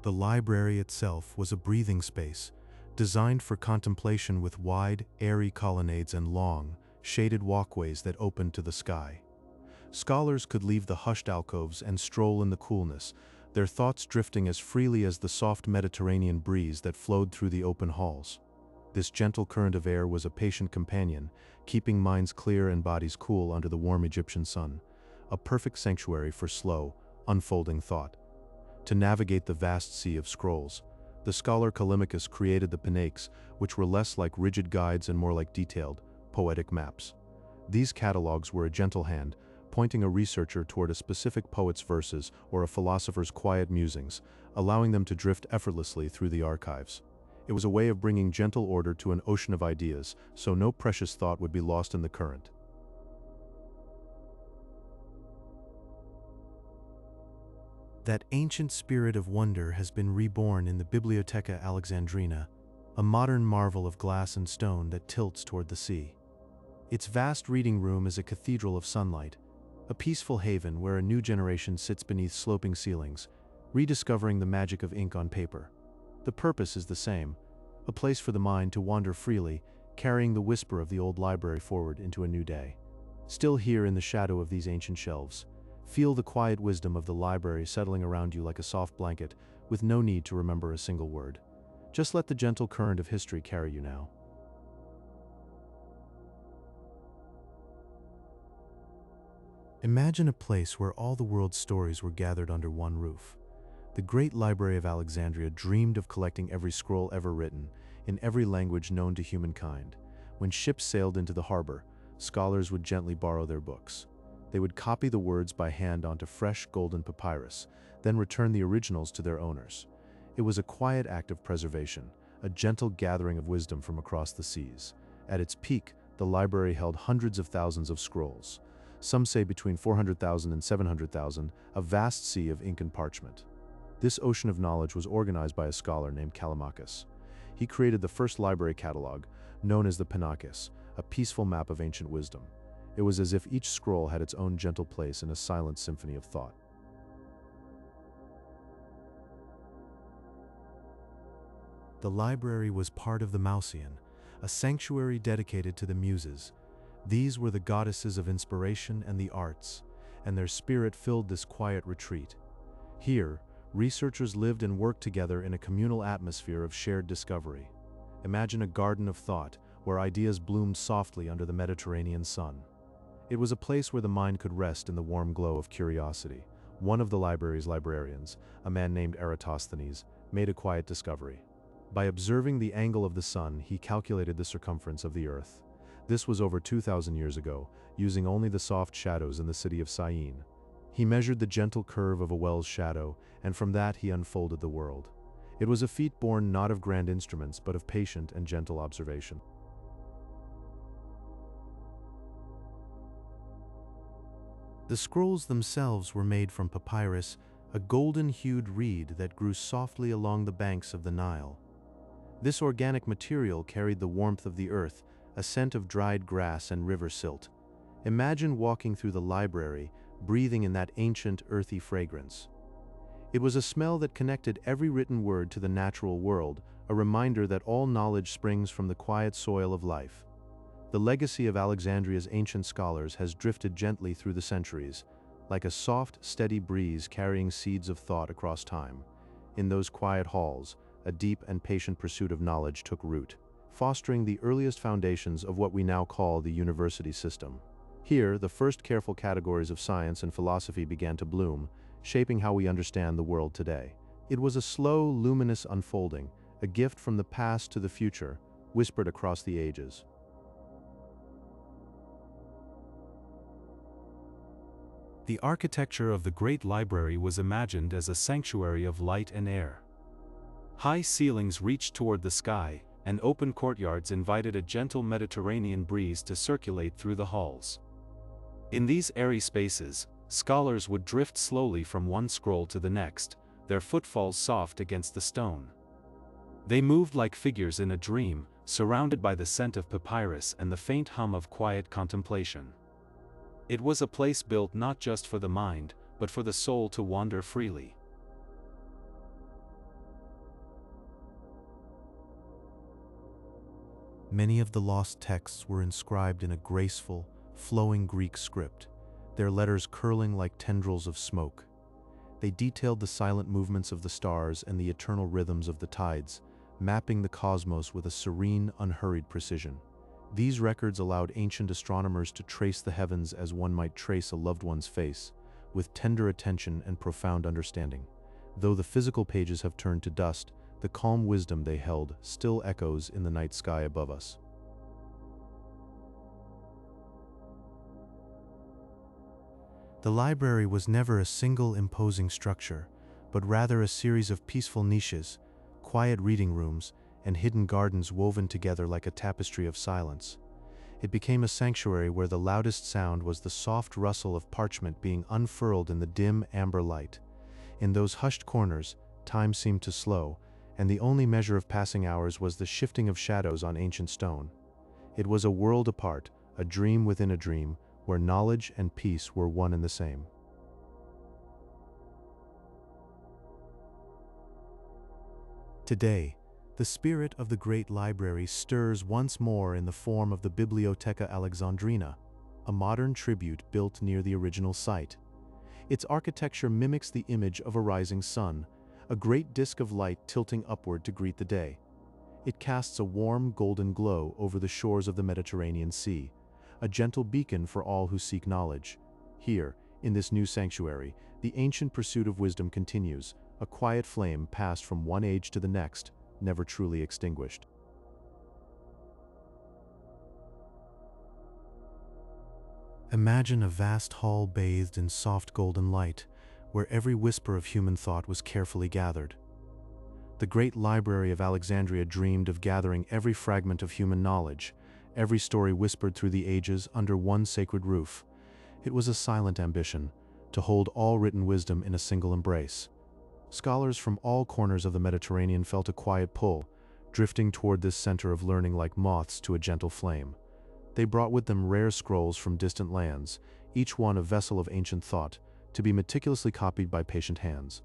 The library itself was a breathing space, designed for contemplation with wide, airy colonnades and long, shaded walkways that opened to the sky. Scholars could leave the hushed alcoves and stroll in the coolness, their thoughts drifting as freely as the soft Mediterranean breeze that flowed through the open halls. This gentle current of air was a patient companion, keeping minds clear and bodies cool under the warm Egyptian sun, a perfect sanctuary for slow, unfolding thought. To navigate the vast sea of scrolls, the scholar Ptolemaic created the Ptolemaics, which were less like rigid guides and more like detailed, poetic maps. These catalogues were a gentle hand, pointing a researcher toward a specific poet's verses or a philosopher's quiet musings, allowing them to drift effortlessly through the archives. It was a way of bringing gentle order to an ocean of ideas, so no precious thought would be lost in the current. That ancient spirit of wonder has been reborn in the Bibliotheca Alexandrina, a modern marvel of glass and stone that tilts toward the sea. Its vast reading room is a cathedral of sunlight, a peaceful haven where a new generation sits beneath sloping ceilings, rediscovering the magic of ink on paper. The purpose is the same, a place for the mind to wander freely, carrying the whisper of the old library forward into a new day. Still here in the shadow of these ancient shelves, feel the quiet wisdom of the library settling around you like a soft blanket, with no need to remember a single word. Just let the gentle current of history carry you now. Imagine a place where all the world's stories were gathered under one roof. The Great Library of Alexandria dreamed of collecting every scroll ever written, in every language known to humankind. When ships sailed into the harbor, scholars would gently borrow their books. They would copy the words by hand onto fresh golden papyrus, then return the originals to their owners. It was a quiet act of preservation, a gentle gathering of wisdom from across the seas. At its peak, the library held hundreds of thousands of scrolls. Some say between 400,000 and 700,000, a vast sea of ink and parchment. This ocean of knowledge was organized by a scholar named Ptolemaic. He created the first library catalog, known as the Ptolemaic, a peaceful map of ancient wisdom. It was as if each scroll had its own gentle place in a silent symphony of thought. The library was part of the Mouseion, a sanctuary dedicated to the Muses. These were the goddesses of inspiration and the arts, and their spirit filled this quiet retreat. Here, researchers lived and worked together in a communal atmosphere of shared discovery. Imagine a garden of thought, where ideas bloomed softly under the Mediterranean sun. It was a place where the mind could rest in the warm glow of curiosity. One of the library's librarians, a man named Eratosthenes, made a quiet discovery. By observing the angle of the sun, he calculated the circumference of the earth. This was over 2,000 years ago, using only the soft shadows in the city of Syene. He measured the gentle curve of a well's shadow, and from that he unfolded the world. It was a feat born not of grand instruments, but of patient and gentle observation. The scrolls themselves were made from papyrus, a golden-hued reed that grew softly along the banks of the Nile. This organic material carried the warmth of the earth, a scent of dried grass and river silt. Imagine walking through the library, breathing in that ancient, earthy fragrance. It was a smell that connected every written word to the natural world, a reminder that all knowledge springs from the quiet soil of life. The legacy of Alexandria's ancient scholars has drifted gently through the centuries, like a soft, steady breeze carrying seeds of thought across time. In those quiet halls, a deep and patient pursuit of knowledge took root, fostering the earliest foundations of what we now call the university system. Here, the first careful categories of science and philosophy began to bloom, shaping how we understand the world today. It was a slow, luminous unfolding, a gift from the past to the future, whispered across the ages. The architecture of the Great Library was imagined as a sanctuary of light and air. High ceilings reached toward the sky, and open courtyards invited a gentle Mediterranean breeze to circulate through the halls. In these airy spaces, scholars would drift slowly from one scroll to the next, their footfalls soft against the stone. They moved like figures in a dream, surrounded by the scent of papyrus and the faint hum of quiet contemplation. It was a place built not just for the mind, but for the soul to wander freely. Many of the lost texts were inscribed in a graceful, flowing Greek script, their letters curling like tendrils of smoke. They detailed the silent movements of the stars and the eternal rhythms of the tides, mapping the cosmos with a serene, unhurried precision. These records allowed ancient astronomers to trace the heavens as one might trace a loved one's face, with tender attention and profound understanding. Though the physical pages have turned to dust, the calm wisdom they held still echoes in the night sky above us. The library was never a single imposing structure, but rather a series of peaceful niches, quiet reading rooms, and hidden gardens woven together like a tapestry of silence. It became a sanctuary where the loudest sound was the soft rustle of parchment being unfurled in the dim amber light. In those hushed corners, time seemed to slow, and the only measure of passing hours was the shifting of shadows on ancient stone. It was a world apart, a dream within a dream, where knowledge and peace were one and the same. Today, the spirit of the Great Library stirs once more in the form of the Bibliotheca Alexandrina, a modern tribute built near the original site. Its architecture mimics the image of a rising sun, a great disk of light tilting upward to greet the day. It casts a warm golden glow over the shores of the Mediterranean Sea, a gentle beacon for all who seek knowledge. Here, in this new sanctuary, the ancient pursuit of wisdom continues, a quiet flame passed from one age to the next, never truly extinguished. Imagine a vast hall bathed in soft golden light, where every whisper of human thought was carefully gathered. The Great Library of Alexandria dreamed of gathering every fragment of human knowledge, every story whispered through the ages under one sacred roof. It was a silent ambition, to hold all written wisdom in a single embrace. Scholars from all corners of the Mediterranean felt a quiet pull, drifting toward this center of learning like moths to a gentle flame. They brought with them rare scrolls from distant lands, each one a vessel of ancient thought, to be meticulously copied by patient hands.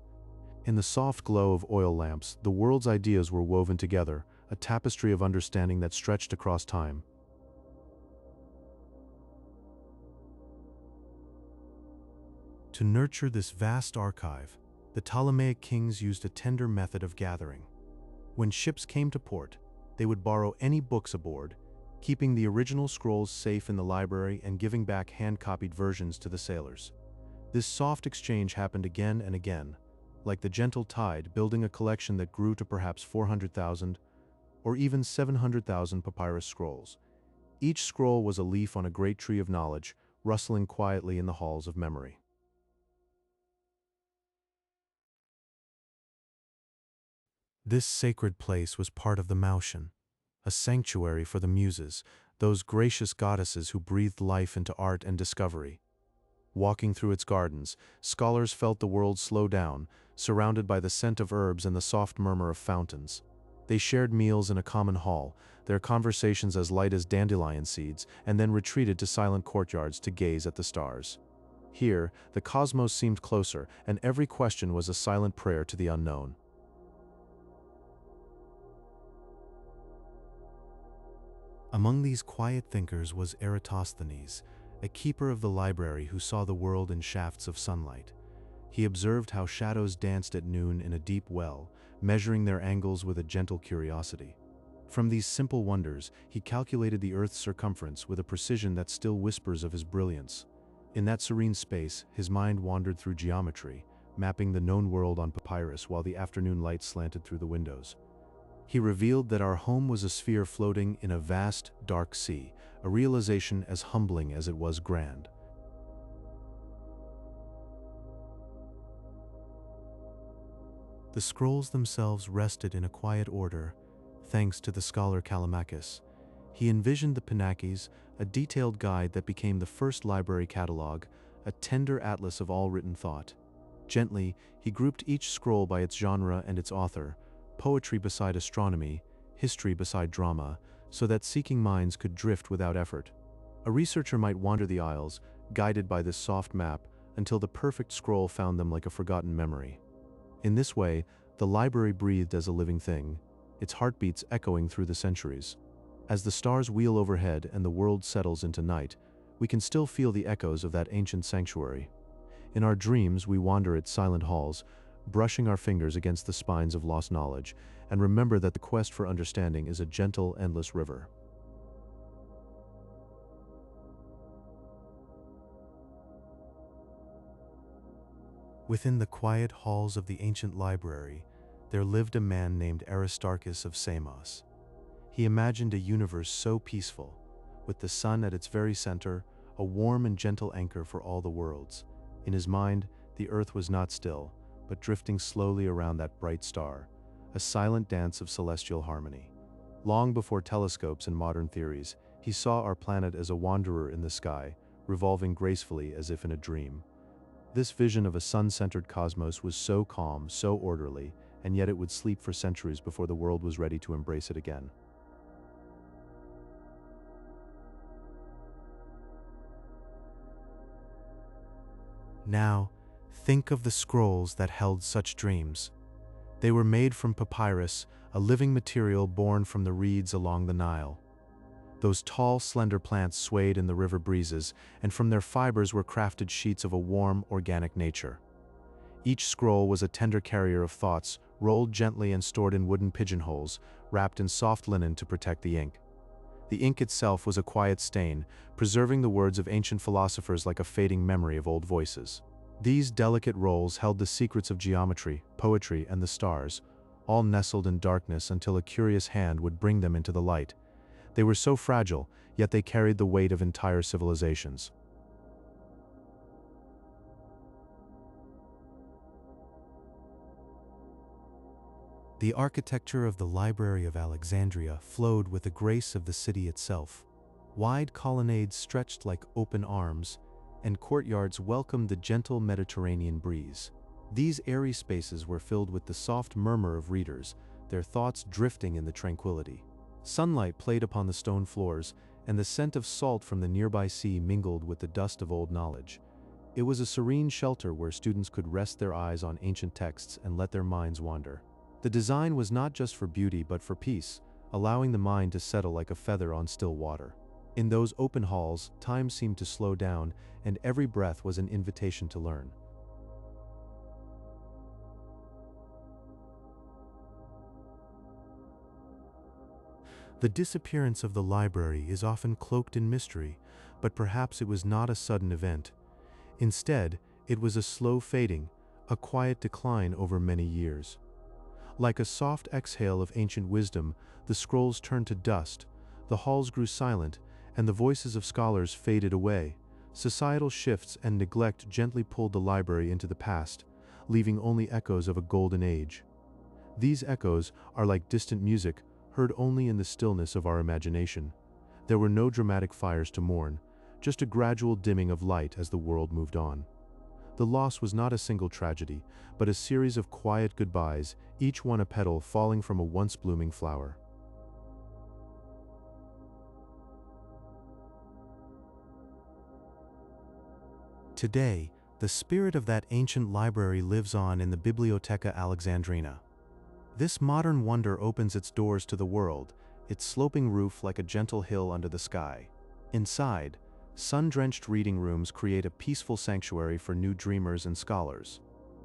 In the soft glow of oil lamps, the world's ideas were woven together, a tapestry of understanding that stretched across time. To nurture this vast archive, the Ptolemaic kings used a tender method of gathering. When ships came to port, they would borrow any books aboard, keeping the original scrolls safe in the library and giving back hand-copied versions to the sailors. This soft exchange happened again and again, like the gentle tide building a collection that grew to perhaps 400,000 or even 700,000 papyrus scrolls. Each scroll was a leaf on a great tree of knowledge, rustling quietly in the halls of memory. This sacred place was part of the Mouseion, a sanctuary for the muses, those gracious goddesses who breathed life into art and discovery. Walking through its gardens, scholars felt the world slow down, surrounded by the scent of herbs and the soft murmur of fountains. They shared meals in a common hall, their conversations as light as dandelion seeds, and then retreated to silent courtyards to gaze at the stars. Here, the cosmos seemed closer, and every question was a silent prayer to the unknown. Among these quiet thinkers was Eratosthenes, a keeper of the library who saw the world in shafts of sunlight. He observed how shadows danced at noon in a deep well, measuring their angles with a gentle curiosity. From these simple wonders, he calculated the Earth's circumference with a precision that still whispers of his brilliance. In that serene space, his mind wandered through geometry, mapping the known world on papyrus while the afternoon light slanted through the windows. He revealed that our home was a sphere floating in a vast, dark sea, a realization as humbling as it was grand. The scrolls themselves rested in a quiet order, thanks to the scholar Callimachus. He envisioned the Pinakes, a detailed guide that became the first library catalog, a tender atlas of all written thought. Gently, he grouped each scroll by its genre and its author, poetry beside astronomy, history beside drama, so that seeking minds could drift without effort. A researcher might wander the aisles, guided by this soft map, until the perfect scroll found them like a forgotten memory. In this way, the library breathed as a living thing, its heartbeats echoing through the centuries. As the stars wheel overhead and the world settles into night, we can still feel the echoes of that ancient sanctuary. In our dreams, we wander its silent halls, brushing our fingers against the spines of lost knowledge, and remember that the quest for understanding is a gentle, endless river. Within the quiet halls of the ancient library, there lived a man named Aristarchus of Samos. He imagined a universe so peaceful, with the sun at its very center, a warm and gentle anchor for all the worlds. In his mind, the earth was not still, but drifting slowly around that bright star, a silent dance of celestial harmony. Long before telescopes and modern theories, he saw our planet as a wanderer in the sky, revolving gracefully as if in a dream. This vision of a sun-centered cosmos was so calm, so orderly, and yet it would sleep for centuries before the world was ready to embrace it again. Now, think of the scrolls that held such dreams. They were made from papyrus, a living material born from the reeds along the Nile. Those tall, slender plants swayed in the river breezes, and from their fibers were crafted sheets of a warm, organic nature. Each scroll was a tender carrier of thoughts, rolled gently and stored in wooden pigeonholes, wrapped in soft linen to protect the ink. The ink itself was a quiet stain, preserving the words of ancient philosophers like a fading memory of old voices. These delicate rolls held the secrets of geometry, poetry, and the stars, all nestled in darkness until a curious hand would bring them into the light. They were so fragile, yet they carried the weight of entire civilizations. The architecture of the Library of Alexandria flowed with the grace of the city itself. Wide colonnades stretched like open arms, and courtyards welcomed the gentle Mediterranean breeze. These airy spaces were filled with the soft murmur of readers, their thoughts drifting in the tranquility. Sunlight played upon the stone floors, and the scent of salt from the nearby sea mingled with the dust of old knowledge. It was a serene shelter where students could rest their eyes on ancient texts and let their minds wander. The design was not just for beauty but for peace, allowing the mind to settle like a feather on still water. In those open halls, time seemed to slow down, and every breath was an invitation to learn. The disappearance of the library is often cloaked in mystery, but perhaps it was not a sudden event. Instead, it was a slow fading, a quiet decline over many years. Like a soft exhale of ancient wisdom, the scrolls turned to dust, the halls grew silent, and the voices of scholars faded away. Societal shifts and neglect gently pulled the library into the past, leaving only echoes of a golden age. These echoes are like distant music, heard only in the stillness of our imagination. There were no dramatic fires to mourn, just a gradual dimming of light as the world moved on. The loss was not a single tragedy, but a series of quiet goodbyes, each one a petal falling from a once blooming flower. Today, the spirit of that ancient library lives on in the Bibliotheca Alexandrina. This modern wonder opens its doors to the world, its sloping roof like a gentle hill under the sky. Inside, sun-drenched reading rooms create a peaceful sanctuary for new dreamers and scholars.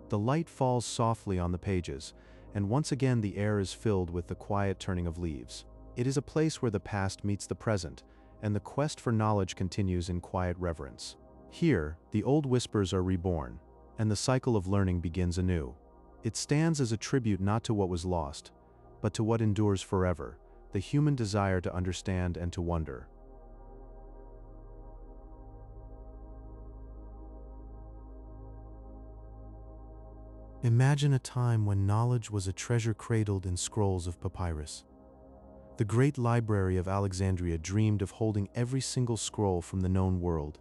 The light falls softly on the pages, and once again the air is filled with the quiet turning of leaves. It is a place where the past meets the present, and the quest for knowledge continues in quiet reverence. Here, the old whispers are reborn, and the cycle of learning begins anew. It stands as a tribute not to what was lost, but to what endures forever, the human desire to understand and to wonder. Imagine a time when knowledge was a treasure cradled in scrolls of papyrus. The Great Library of Alexandria dreamed of holding every single scroll from the known world,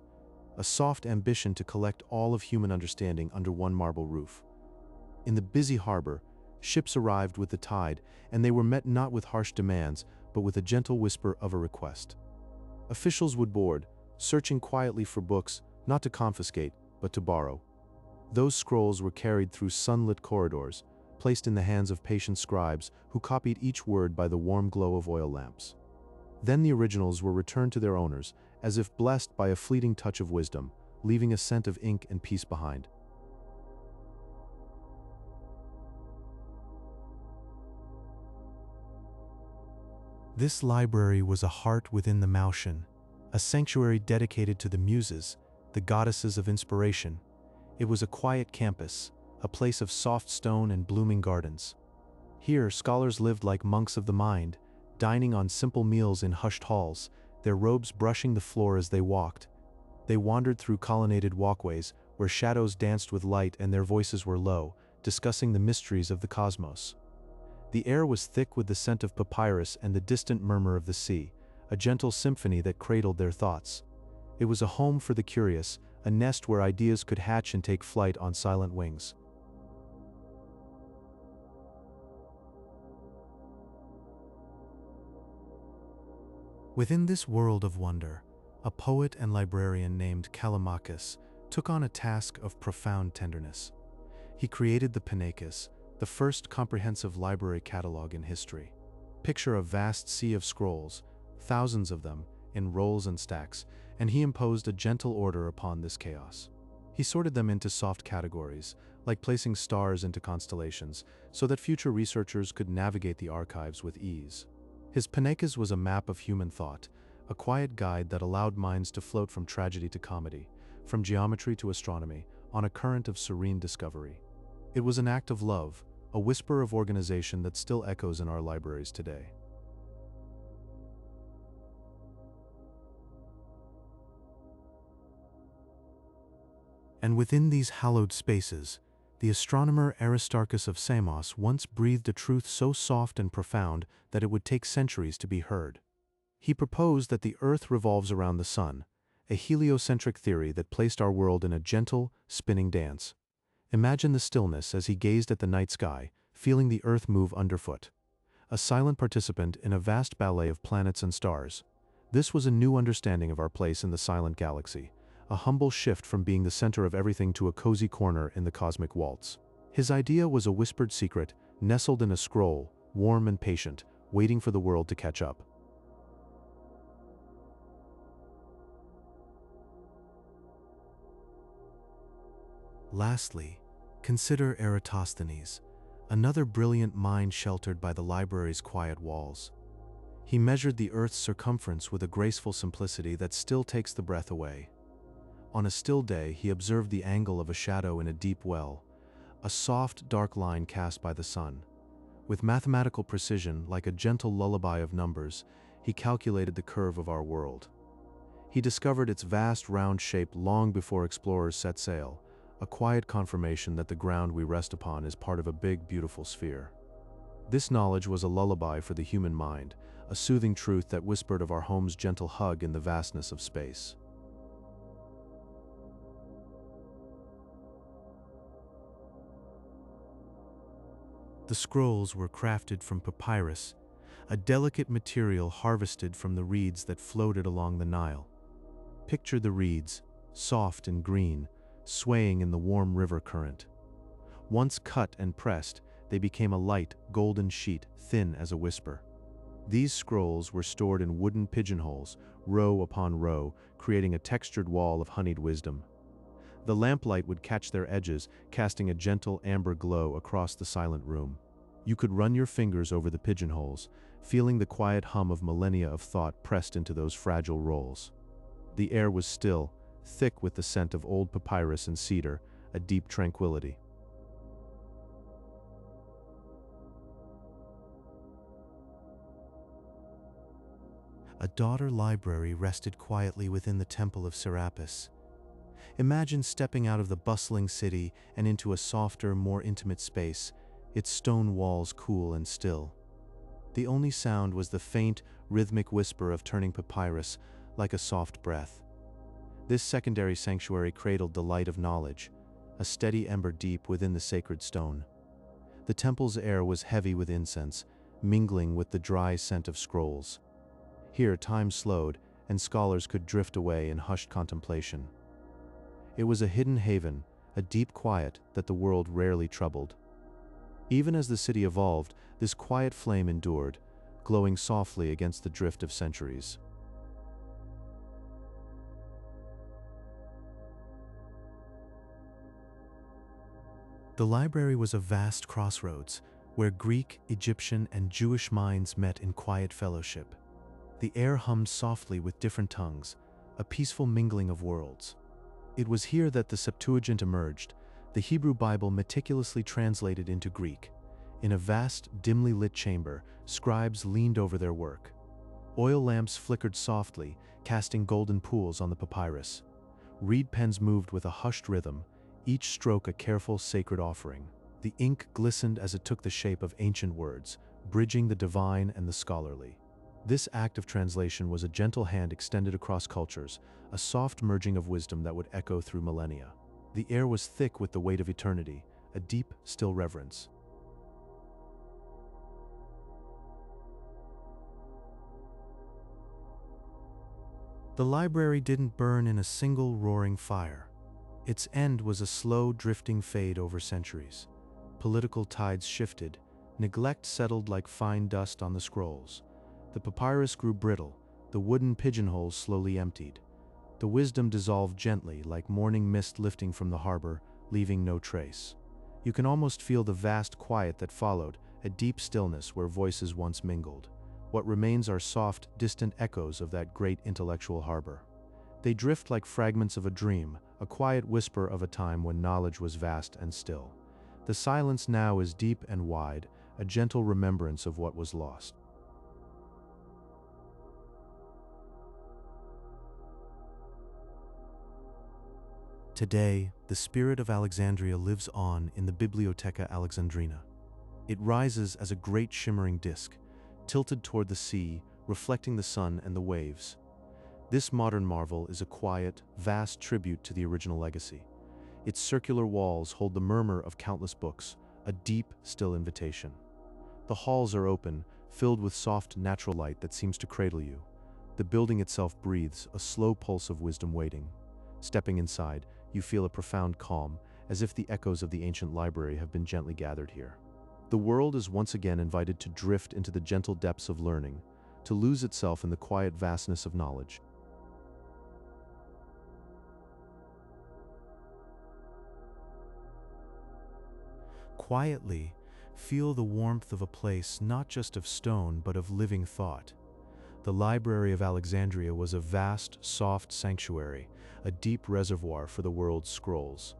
a soft ambition to collect all of human understanding under one marble roof. In the busy harbor, ships arrived with the tide, and they were met not with harsh demands, but with a gentle whisper of a request. Officials would board, searching quietly for books, not to confiscate, but to borrow. Those scrolls were carried through sunlit corridors, placed in the hands of patient scribes who copied each word by the warm glow of oil lamps. Then the originals were returned to their owners, as if blessed by a fleeting touch of wisdom, leaving a scent of ink and peace behind. This library was a heart within the Mouseion, a sanctuary dedicated to the Muses, the goddesses of inspiration. It was a quiet campus, a place of soft stone and blooming gardens. Here, scholars lived like monks of the mind, dining on simple meals in hushed halls, their robes brushing the floor as they walked. They wandered through colonnaded walkways, where shadows danced with light and their voices were low, discussing the mysteries of the cosmos. The air was thick with the scent of papyrus and the distant murmur of the sea, a gentle symphony that cradled their thoughts. It was a home for the curious, a nest where ideas could hatch and take flight on silent wings. Within this world of wonder, a poet and librarian named Callimachus took on a task of profound tenderness. He created the Ptolemaic, the first comprehensive library catalog in history. Picture a vast sea of scrolls, thousands of them, in rolls and stacks, and he imposed a gentle order upon this chaos. He sorted them into soft categories, like placing stars into constellations, so that future researchers could navigate the archives with ease. His Ptolemaic was a map of human thought, a quiet guide that allowed minds to float from tragedy to comedy, from geometry to astronomy, on a current of serene discovery. It was an act of love, a whisper of organization that still echoes in our libraries today. And within these hallowed spaces, the astronomer Aristarchus of Samos once breathed a truth so soft and profound that it would take centuries to be heard. He proposed that the Earth revolves around the Sun, a heliocentric theory that placed our world in a gentle, spinning dance. Imagine the stillness as he gazed at the night sky, feeling the Earth move underfoot. A silent participant in a vast ballet of planets and stars. This was a new understanding of our place in the silent galaxy, a humble shift from being the center of everything to a cozy corner in the cosmic waltz. His idea was a whispered secret, nestled in a scroll, warm and patient, waiting for the world to catch up. Lastly, consider Eratosthenes, another brilliant mind sheltered by the library's quiet walls. He measured the Earth's circumference with a graceful simplicity that still takes the breath away. On a still day, he observed the angle of a shadow in a deep well, a soft, dark line cast by the sun. With mathematical precision, like a gentle lullaby of numbers, he calculated the curve of our world. He discovered its vast round shape long before explorers set sail, a quiet confirmation that the ground we rest upon is part of a big, beautiful sphere. This knowledge was a lullaby for the human mind, a soothing truth that whispered of our home's gentle hug in the vastness of space. The scrolls were crafted from papyrus, a delicate material harvested from the reeds that floated along the Nile. Picture the reeds, soft and green, swaying in the warm river current. Once cut and pressed, they became a light, golden sheet, thin as a whisper. These scrolls were stored in wooden pigeonholes, row upon row, creating a textured wall of honeyed wisdom. The lamplight would catch their edges, casting a gentle amber glow across the silent room. You could run your fingers over the pigeonholes, feeling the quiet hum of millennia of thought pressed into those fragile rolls. The air was still, thick with the scent of old papyrus and cedar, a deep tranquility. A daughter library rested quietly within the temple of Serapis. Imagine stepping out of the bustling city and into a softer, more intimate space, its stone walls cool and still. The only sound was the faint, rhythmic whisper of turning papyrus, like a soft breath. This secondary sanctuary cradled the light of knowledge, a steady ember deep within the sacred stone. The temple's air was heavy with incense, mingling with the dry scent of scrolls. Here time slowed, and scholars could drift away in hushed contemplation. It was a hidden haven, a deep quiet that the world rarely troubled. Even as the city evolved, this quiet flame endured, glowing softly against the drift of centuries. The library was a vast crossroads, where Greek, Egyptian, and Jewish minds met in quiet fellowship. The air hummed softly with different tongues, a peaceful mingling of worlds. It was here that the Septuagint emerged, the Hebrew Bible meticulously translated into Greek. In a vast, dimly lit chamber, scribes leaned over their work. Oil lamps flickered softly, casting golden pools on the papyrus. Reed pens moved with a hushed rhythm, each stroke a careful, sacred offering. The ink glistened as it took the shape of ancient words, bridging the divine and the scholarly. This act of translation was a gentle hand extended across cultures, a soft merging of wisdom that would echo through millennia. The air was thick with the weight of eternity, a deep, still reverence. The library didn't burn in a single roaring fire. Its end was a slow, drifting fade over centuries. Political tides shifted, neglect settled like fine dust on the scrolls. The papyrus grew brittle, the wooden pigeonholes slowly emptied. The wisdom dissolved gently, like morning mist lifting from the harbor, leaving no trace. You can almost feel the vast quiet that followed, a deep stillness where voices once mingled. What remains are soft, distant echoes of that great intellectual harbor. They drift like fragments of a dream, a quiet whisper of a time when knowledge was vast and still. The silence now is deep and wide, a gentle remembrance of what was lost. Today, the spirit of Alexandria lives on in the Bibliotheca Alexandrina. It rises as a great shimmering disk, tilted toward the sea, reflecting the sun and the waves. This modern marvel is a quiet, vast tribute to the original legacy. Its circular walls hold the murmur of countless books, a deep, still invitation. The halls are open, filled with soft, natural light that seems to cradle you. The building itself breathes, a slow pulse of wisdom waiting. Stepping inside, you feel a profound calm, as if the echoes of the ancient library have been gently gathered here. The world is once again invited to drift into the gentle depths of learning, to lose itself in the quiet vastness of knowledge. Quietly, feel the warmth of a place not just of stone but of living thought. The Library of Alexandria was a vast, soft sanctuary, a deep reservoir for the world's scrolls.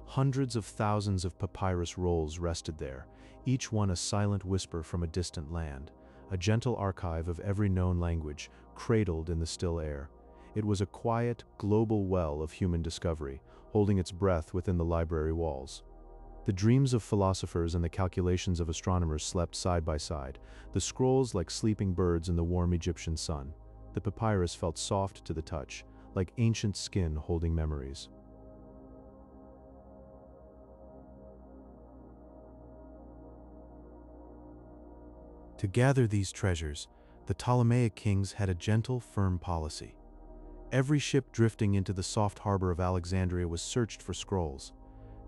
Hundreds of thousands of papyrus rolls rested there, each one a silent whisper from a distant land, a gentle archive of every known language, cradled in the still air. It was a quiet, global well of human discovery, holding its breath within the library walls. The dreams of philosophers and the calculations of astronomers slept side by side, the scrolls like sleeping birds in the warm Egyptian sun. The papyrus felt soft to the touch, like ancient skin holding memories. To gather these treasures, the Ptolemaic kings had a gentle, firm policy. Every ship drifting into the soft harbor of Alexandria was searched for scrolls.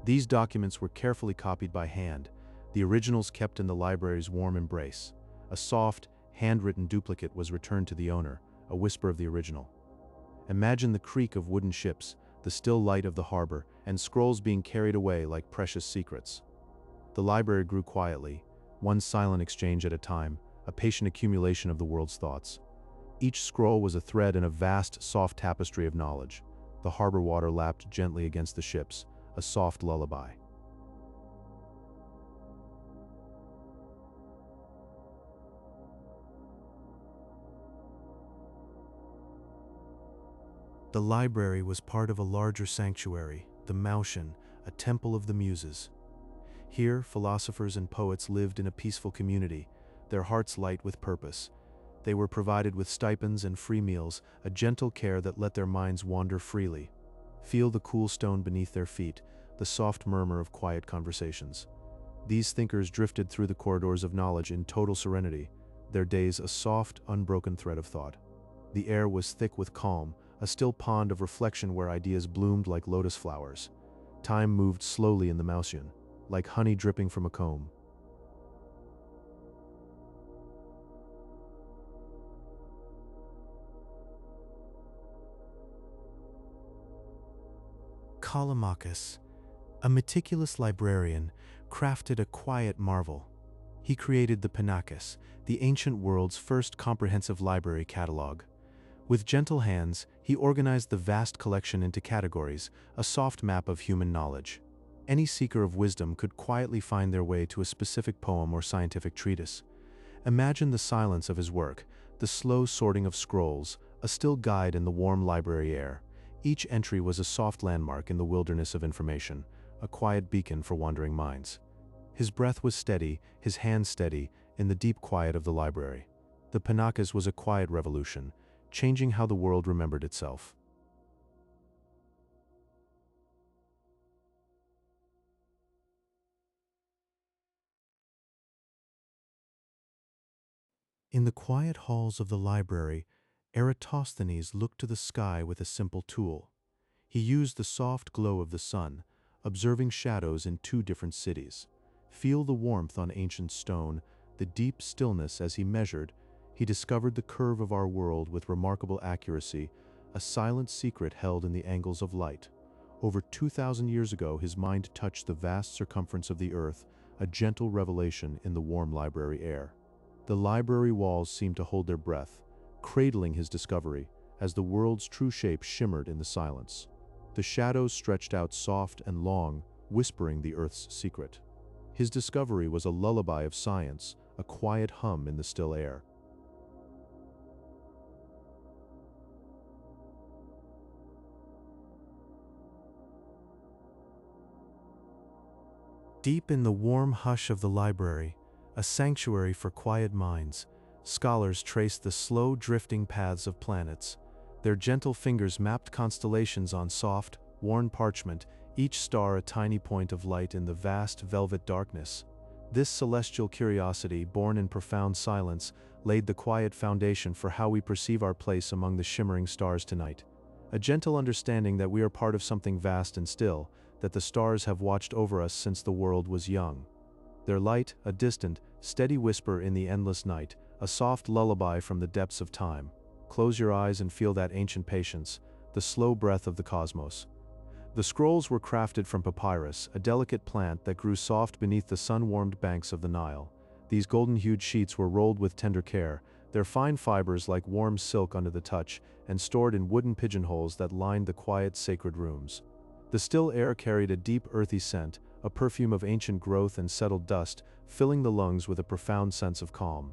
These documents were carefully copied by hand, the originals kept in the library's warm embrace, a soft, handwritten duplicate was returned to the owner, a whisper of the original. Imagine the creak of wooden ships, the still light of the harbor, and scrolls being carried away like precious secrets. The library grew quietly, one silent exchange at a time, a patient accumulation of the world's thoughts. Each scroll was a thread in a vast, soft tapestry of knowledge. The harbor water lapped gently against the ships, a soft lullaby. The library was part of a larger sanctuary, the Mouseion, a temple of the muses. Here, philosophers and poets lived in a peaceful community, their hearts light with purpose. They were provided with stipends and free meals, a gentle care that let their minds wander freely. Feel the cool stone beneath their feet, the soft murmur of quiet conversations. These thinkers drifted through the corridors of knowledge in total serenity, their days a soft, unbroken thread of thought. The air was thick with calm, a still pond of reflection where ideas bloomed like lotus flowers. Time moved slowly in the Mouseion, like honey dripping from a comb. Ptolemaic, a meticulous librarian, crafted a quiet marvel. He created the Papyrus, the ancient world's first comprehensive library catalog. With gentle hands, he organized the vast collection into categories, a soft map of human knowledge. Any seeker of wisdom could quietly find their way to a specific poem or scientific treatise. Imagine the silence of his work, the slow sorting of scrolls, a still guide in the warm library air. Each entry was a soft landmark in the wilderness of information, a quiet beacon for wandering minds. His breath was steady, his hands steady, in the deep quiet of the library. The Papyrus was a quiet revolution, changing how the world remembered itself. In the quiet halls of the library, Eratosthenes looked to the sky with a simple tool. He used the soft glow of the sun, observing shadows in two different cities. Feel the warmth on ancient stone, the deep stillness as he measured. He discovered the curve of our world with remarkable accuracy, a silent secret held in the angles of light. Over 2,000 years ago, his mind touched the vast circumference of the earth, a gentle revelation in the warm library air. The library walls seemed to hold their breath, cradling his discovery as the world's true shape shimmered in the silence. The shadows stretched out soft and long, whispering the earth's secret. His discovery was a lullaby of science, a quiet hum in the still air. Deep in the warm hush of the library, a sanctuary for quiet minds, scholars traced the slow drifting paths of planets. Their gentle fingers mapped constellations on soft, worn parchment, each star a tiny point of light in the vast velvet darkness. This celestial curiosity, born in profound silence, laid the quiet foundation for how we perceive our place among the shimmering stars tonight. A gentle understanding that we are part of something vast and still, that the stars have watched over us since the world was young. Their light, a distant, steady whisper in the endless night, a soft lullaby from the depths of time. Close your eyes and feel that ancient patience, the slow breath of the cosmos. The scrolls were crafted from papyrus, a delicate plant that grew soft beneath the sun-warmed banks of the Nile. These golden-hued sheets were rolled with tender care, their fine fibers like warm silk under the touch, and stored in wooden pigeonholes that lined the quiet, sacred rooms. The still air carried a deep, earthy scent, a perfume of ancient growth and settled dust, filling the lungs with a profound sense of calm.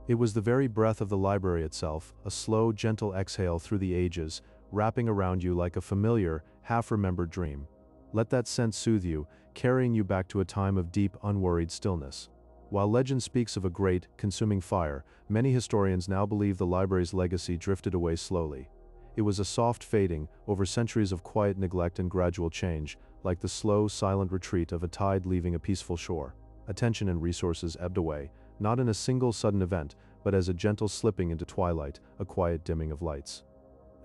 It was the very breath of the library itself, a slow, gentle exhale through the ages, wrapping around you like a familiar, half-remembered dream. Let that scent soothe you, carrying you back to a time of deep, unworried stillness. While legend speaks of a great, consuming fire, many historians now believe the library's legacy drifted away slowly. It was a soft fading, over centuries of quiet neglect and gradual change, like the slow, silent retreat of a tide leaving a peaceful shore. Attention and resources ebbed away, not in a single sudden event, but as a gentle slipping into twilight, a quiet dimming of lights.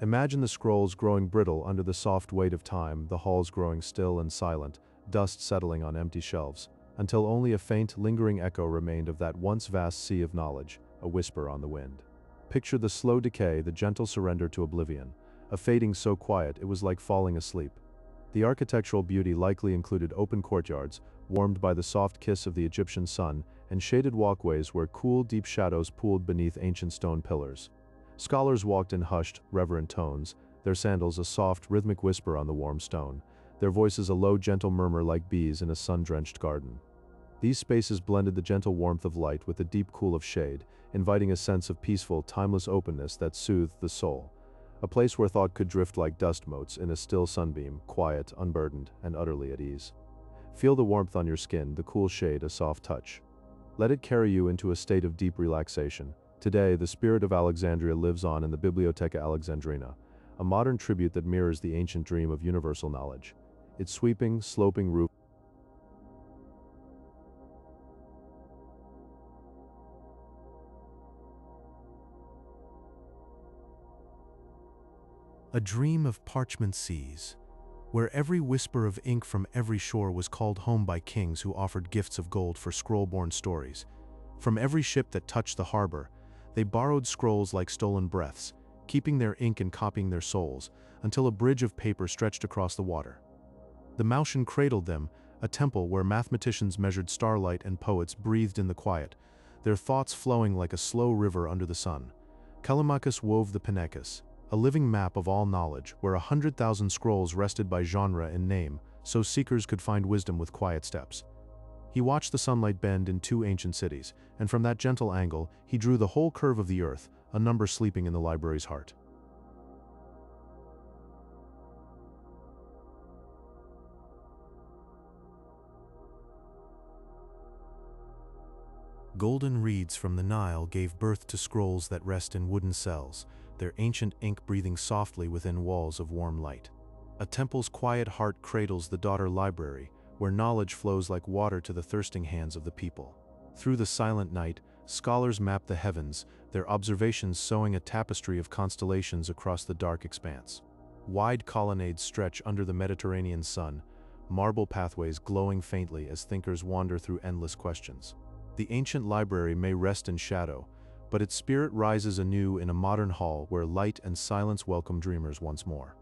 Imagine the scrolls growing brittle under the soft weight of time, the halls growing still and silent, dust settling on empty shelves. until only a faint, lingering echo remained of that once vast sea of knowledge, a whisper on the wind. Picture the slow decay, the gentle surrender to oblivion, a fading so quiet it was like falling asleep. The architectural beauty likely included open courtyards, warmed by the soft kiss of the Egyptian sun, and shaded walkways where cool, deep shadows pooled beneath ancient stone pillars. Scholars walked in hushed, reverent tones, their sandals a soft, rhythmic whisper on the warm stone, their voices a low, gentle murmur like bees in a sun-drenched garden. These spaces blended the gentle warmth of light with the deep cool of shade, inviting a sense of peaceful, timeless openness that soothed the soul. A place where thought could drift like dust motes in a still sunbeam, quiet, unburdened, and utterly at ease. Feel the warmth on your skin, the cool shade, a soft touch. Let it carry you into a state of deep relaxation. Today, the spirit of Alexandria lives on in the Bibliotheca Alexandrina, a modern tribute that mirrors the ancient dream of universal knowledge. Its sweeping, sloping roof A dream of parchment seas, where every whisper of ink from every shore was called home by kings who offered gifts of gold for scroll-born stories. From every ship that touched the harbor, they borrowed scrolls like stolen breaths, keeping their ink and copying their souls, until a bridge of paper stretched across the water. The Mouseion cradled them, a temple where mathematicians measured starlight and poets breathed in the quiet, their thoughts flowing like a slow river under the sun. Ptolemaic wove the Penecus, a living map of all knowledge, where 100,000 scrolls rested by genre and name, so seekers could find wisdom with quiet steps. He watched the sunlight bend in two ancient cities, and from that gentle angle, he drew the whole curve of the earth, a number sleeping in the library's heart. Golden reeds from the Nile gave birth to scrolls that rest in wooden cells, their ancient ink breathing softly within walls of warm light. A temple's quiet heart cradles the daughter library, where knowledge flows like water to the thirsting hands of the people. Through the silent night, scholars map the heavens, their observations sewing a tapestry of constellations across the dark expanse. Wide colonnades stretch under the Mediterranean sun, marble pathways glowing faintly as thinkers wander through endless questions. The ancient library may rest in shadow, but its spirit rises anew in a modern hall where light and silence welcome dreamers once more.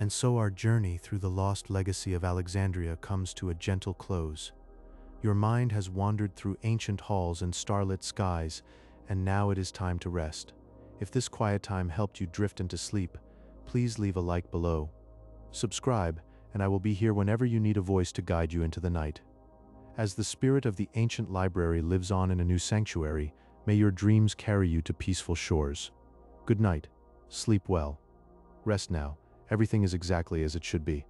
And so our journey through the lost legacy of Alexandria comes to a gentle close. Your mind has wandered through ancient halls and starlit skies, and now it is time to rest. If this quiet time helped you drift into sleep, please leave a like below. Subscribe, and I will be here whenever you need a voice to guide you into the night. As the spirit of the ancient library lives on in a new sanctuary, may your dreams carry you to peaceful shores. Good night. Sleep well. Rest now. Everything is exactly as it should be.